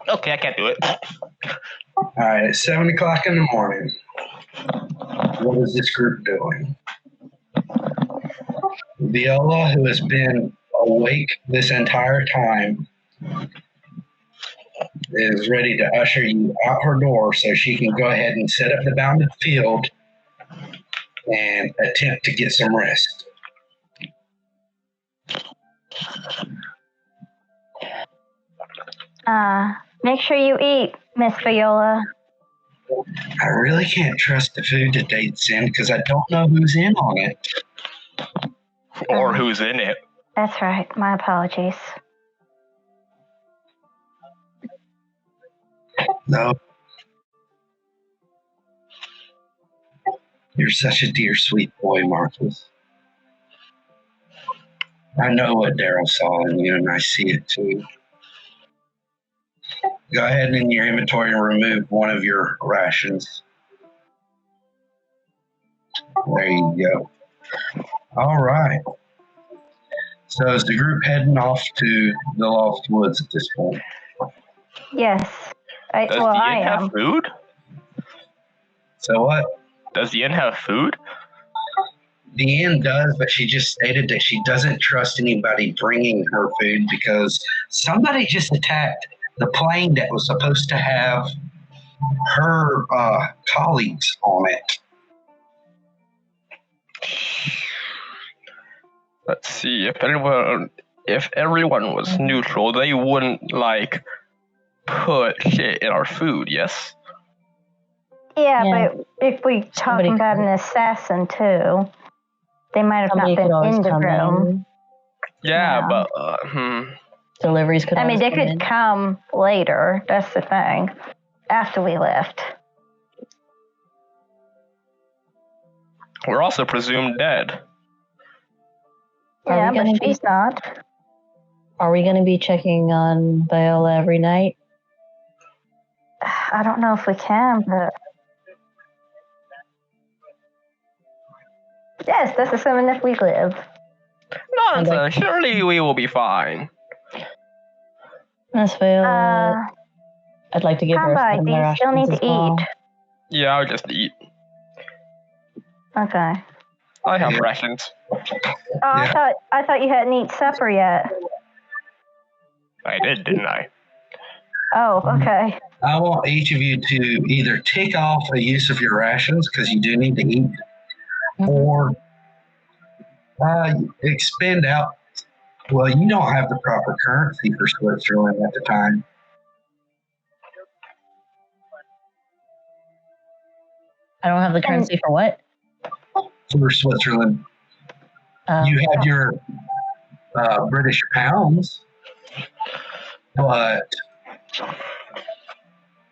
Okay, I can't do it. All right, it's 7 o'clock in the morning. What is this group doing? Viola, who has been awake this entire time, is ready to usher you out her door so she can go ahead and set up the bounded field and attempt to get some rest. Make sure you eat, Miss Viola. I really can't trust the food that they send because I don't know who's in on it. Or who's in it. That's right. My apologies. No. You're such a dear, sweet boy, Marcus. I know what Daryl saw in you, and I see it too. Go ahead in your inventory and remove one of your rations. There you go. All right. So is the group heading off to the Lost Woods at this point? Yes. Does the inn have am. food? So what? Does the inn have food? The inn does, but she just stated that she doesn't trust anybody bringing her food because somebody just attacked the plane that was supposed to have her colleagues on it. Let's see. If everyone was neutral, they wouldn't put shit in our food. Yes. Yeah, but if we talk about an assassin too, they might have not been in the room. Yeah, but deliveries could. I mean, they could come later. That's the thing. After we left. We're also presumed dead. Yeah, but she's not. Are we going to be checking on Viola every night? I don't know if we can, but... Yes, that's assuming if we live. Nonsense. Surely we will be fine. Miss Viola, I'd like to give her Konbai, do you still need to eat? Yeah, I'll just eat. Okay. I have rations. Oh, yeah. I thought you hadn't eaten supper yet. I did, didn't I? Oh, okay. I want each of you to either take off a use of your rations because you do need to eat, or expend out. Well, you don't have the proper currency for Switzerland at the time. I don't have the currency for what? For Switzerland. You have your British pounds, but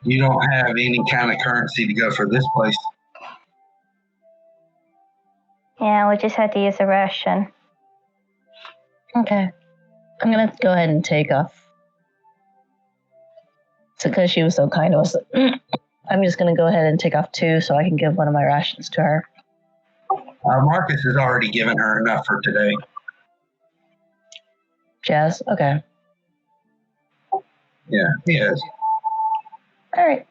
you don't have any kind of currency to go for this place. Yeah, we just had to use a ration. Okay. I'm going to go ahead and take off. So, because she was so kind to us, I'm just going to go ahead and take off 2 so I can give one of my rations to her. Marcus has already given her enough for today. Jazz? Okay. Yeah, he has. All right.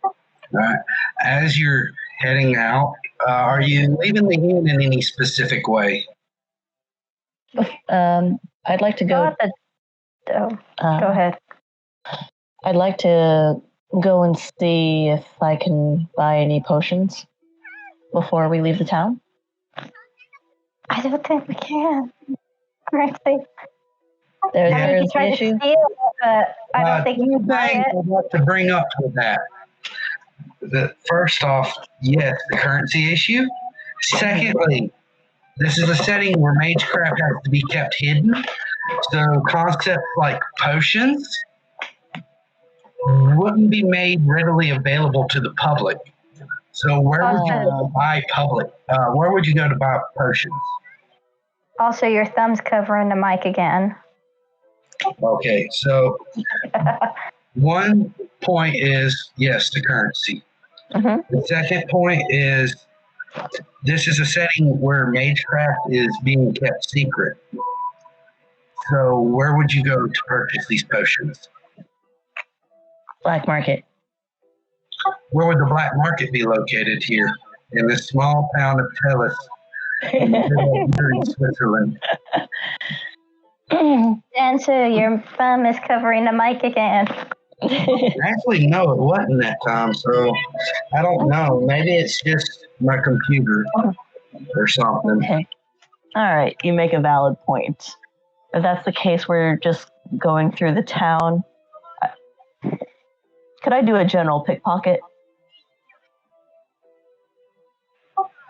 All right. As you're heading out, Are you leaving the inn in any specific way? I'd like to go. Go ahead. I'd like to go and see if I can buy any potions before we leave the town. I don't think we can. Frankly. There's the try issue. to steal it, but I don't think you can buy it. I'd like to bring up with that. First off, yes, the currency issue. Secondly, this is a setting where magecraft has to be kept hidden. So concepts like potions wouldn't be made readily available to the public. So where would you go to buy where would you go to buy potions? Also, your thumb's covering the mic again. Okay, so one point is, yes, the currency. Mm-hmm. The second point is, this is a setting where magecraft is being kept secret. So where would you go to purchase these potions? Black market. Where would the black market be located here in this small town of Tellis in Switzerland? Zanzu, your thumb is covering the mic again. Actually, no, it wasn't that time. So I don't know. Maybe it's just my computer or something. Okay. All right, you make a valid point. If that's the case, we're just going through the town. Could I do a general pickpocket?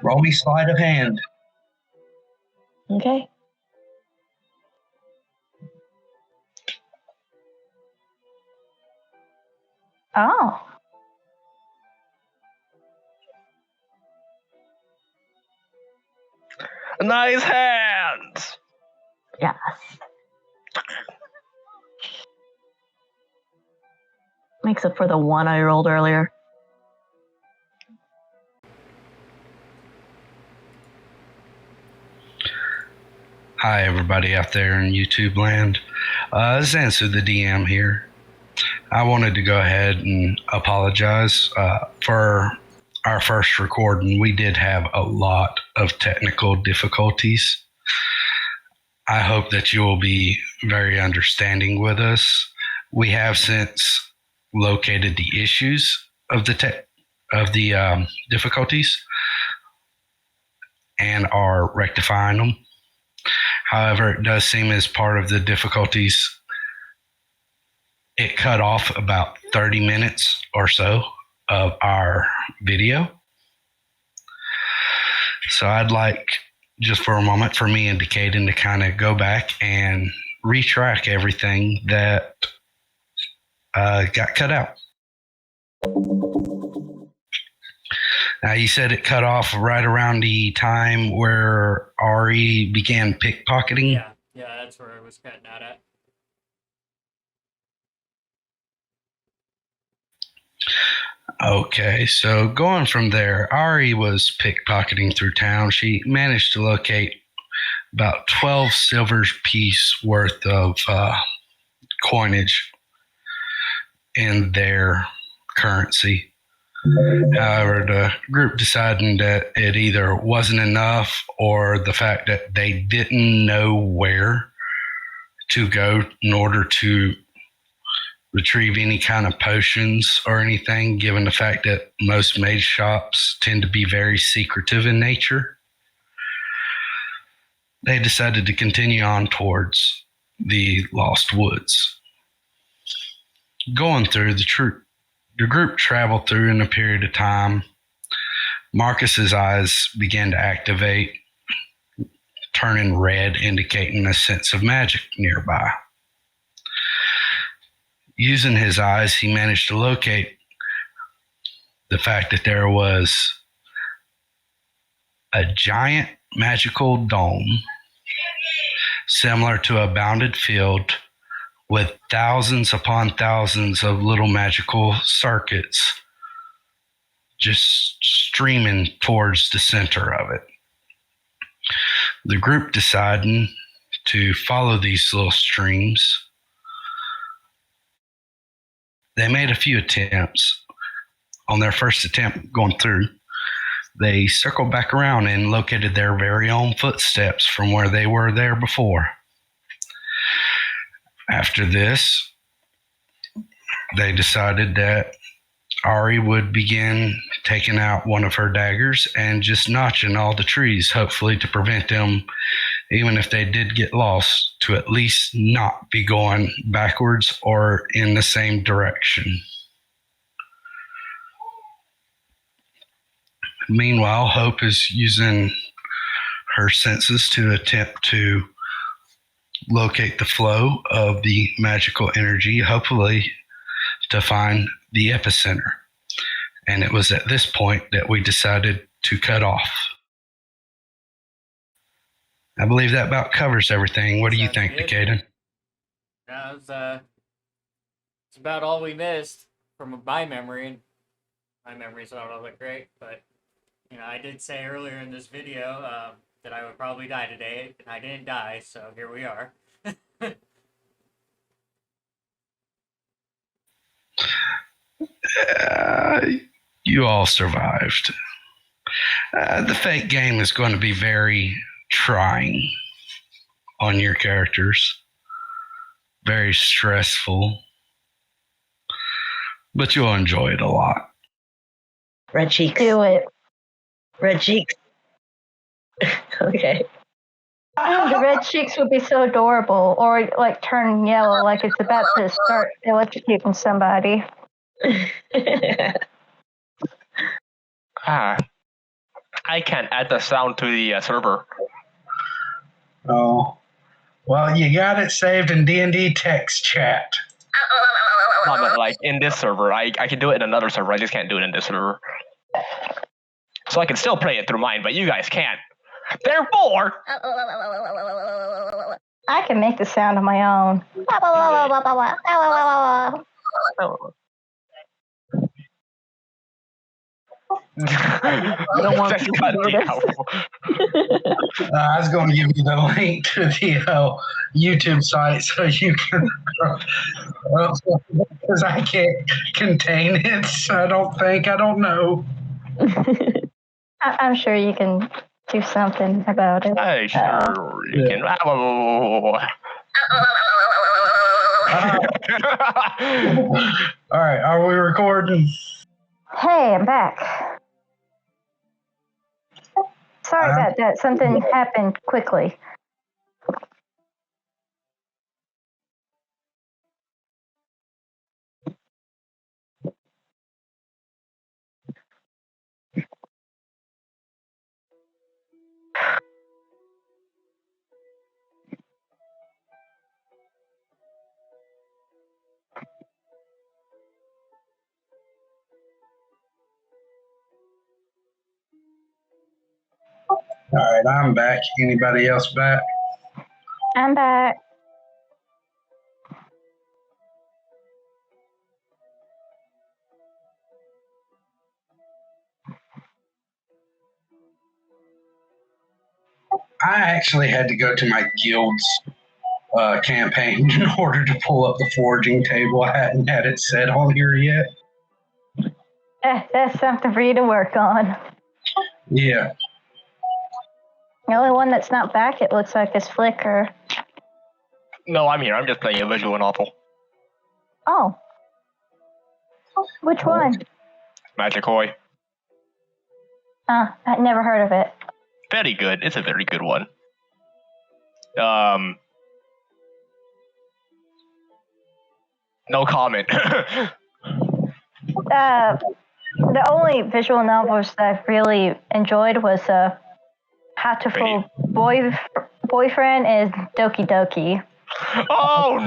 Roll me sleight of hand. Okay. Oh. Nice hands. Yes. Makes up for the one I rolled earlier. Hi, everybody out there in YouTube land. Zanzu, the DM here. I wanted to go ahead and apologize for our first recording. We did have a lot of technical difficulties. I hope that you will be very understanding with us. We have since located the issues of the difficulties and are rectifying them. However, it does seem as part of the difficulties, it cut off about 30 minutes or so of our video. So I'd like, just for a moment, for me and Dekayden to kind of go back and retrack everything that got cut out. Now, you said it cut off right around the time where Airi began pickpocketing? Yeah, that's where I was cutting out at. Okay, so going from there, Airi was pickpocketing through town. She managed to locate about 12 silver piece worth of coinage in their currency. However, the group decided that it either wasn't enough or the fact that they didn't know where to go in order to retrieve any kind of potions or anything, given the fact that most mage shops tend to be very secretive in nature. They decided to continue on towards the Lost Woods. Going through the group traveled through in a period of time. Marcus's eyes began to activate, turning red, indicating a sense of magic nearby. Using his eyes, he managed to locate the fact that there was a giant magical dome similar to a bounded field with thousands upon thousands of little magical circuits just streaming towards the center of it. The group decided to follow these little streams. They made a few attempts. On their first attempt going through, they circled back around and located their very own footsteps from where they were there before. After this, they decided that Airi would begin taking out one of her daggers and just notching all the trees, hopefully to prevent them, even if they did get lost, to at least not be going backwards or in the same direction. Meanwhile, Hope is using her senses to attempt to locate the flow of the magical energy, hopefully to find the epicenter. And it was at this point that we decided to cut off. I believe that about covers everything. What do you think, Dekayden? Yeah, it's about all we missed from my memory. And my memory's not all that great, but I did say earlier in this video that I would probably die today, and I didn't die, so here we are. You all survived. The fake game is going to be very trying on your characters. Very stressful. But you'll enjoy it a lot. Red cheeks. Do it. Red cheeks. Okay. The red cheeks would be so adorable, or like turn yellow, like it's about to start electrocuting somebody. I can't add the sound to the server. Oh, well, you got it saved in D&D text chat. No, but like in this server, I can do it in another server. I just can't do it in this server. So I can still play it through mine, but you guys can't. Therefore, I can make the sound of my own. don't want just to cut hear the this. out. I was going to give you the link to the YouTube site so you can, because I can't contain it. I don't know. I'm sure you can do something about it. Hey, sure, you can. All right, are we recording? Hey, I'm back. Sorry about that. Something happened quickly. All right, I'm back. Anybody else back? I'm back. I actually had to go to my guild's campaign in order to pull up the forging table. I hadn't had it set on here yet. That's something for you to work on. Yeah. The only one that's not back, it looks like, is Flicker. No, I'm here. I'm just playing a visual novel. Oh. Which one? Magic Hoy. I never heard of it. Very good. It's a very good one. No comment. The only visual novels that I've really enjoyed was Hatoful Boyfriend is Doki Doki. Oh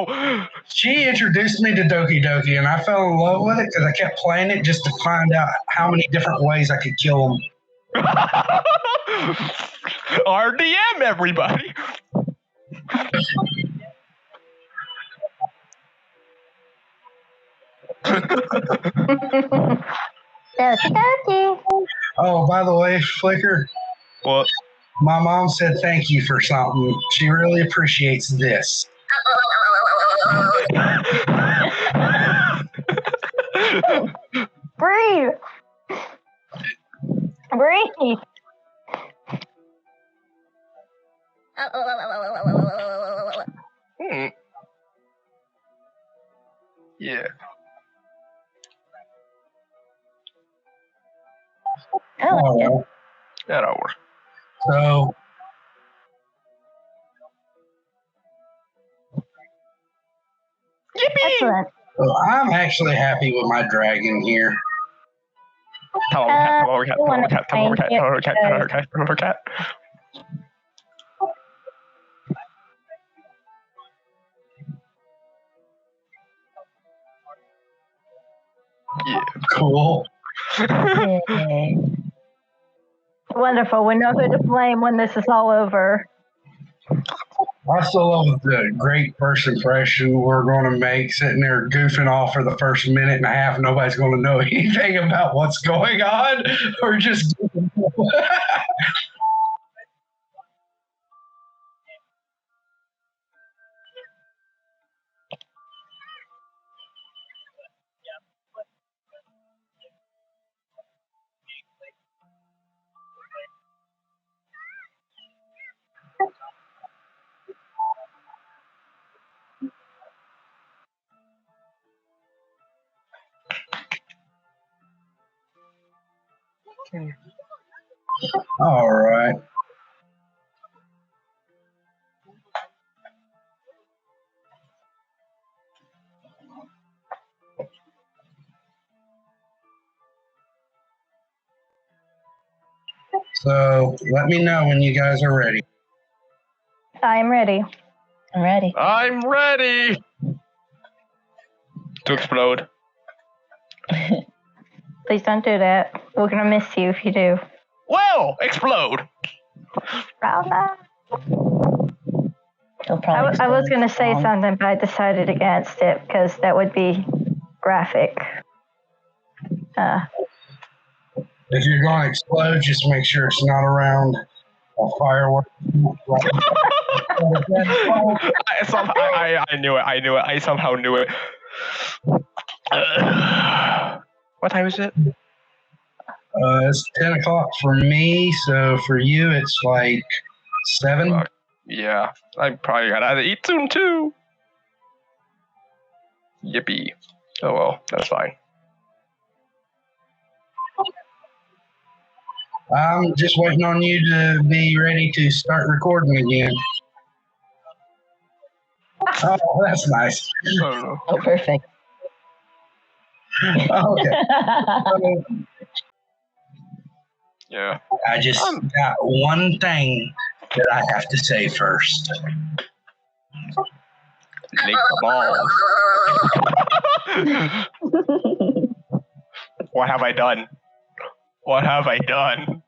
no! She introduced me to Doki Doki, and I fell in love with it because I kept playing it just to find out how many different ways I could kill them. RDM, everybody! Doki Doki. Oh, by the way, Flicker, What? my mom said thank you for something. She really appreciates this. Breathe. Breathe. Hmm. Yeah. I like it. Alright. That'll work. So Yippee! Excellent. I'm actually happy with my dragon here. Tell her cat, tell her cat, you tell her wanna cat, tell her cat, find tell her it cat, tell her cat, tell her cat. Yeah. Cool. Yay. Wonderful. We know who to blame when this is all over. I still love the great first impression we're going to make, sitting there goofing off for the first minute and a half. Nobody's going to know anything about what's going on. We're just all right. So let me know when you guys are ready. I'm ready. I'm ready. I'm ready to explode. Please don't do that. We're gonna miss you if you do. Well, explode. Oh, no. He'll probably I was gonna say explode. something, but I decided against it because that would be graphic. If you're going to explode, just make sure it's not around a firework. I knew it. I knew it. I somehow knew it. What time is it? It's 10 o'clock for me, so for you it's like 7. Fuck. Yeah, I probably gotta eat soon too. Yippee. Oh well, that's fine. I'm just waiting on you to be ready to start recording again. Oh, that's nice. Oh, Oh, perfect. Okay. yeah. I just got one thing that I have to say first. Lick the balls. What have I done? What have I done?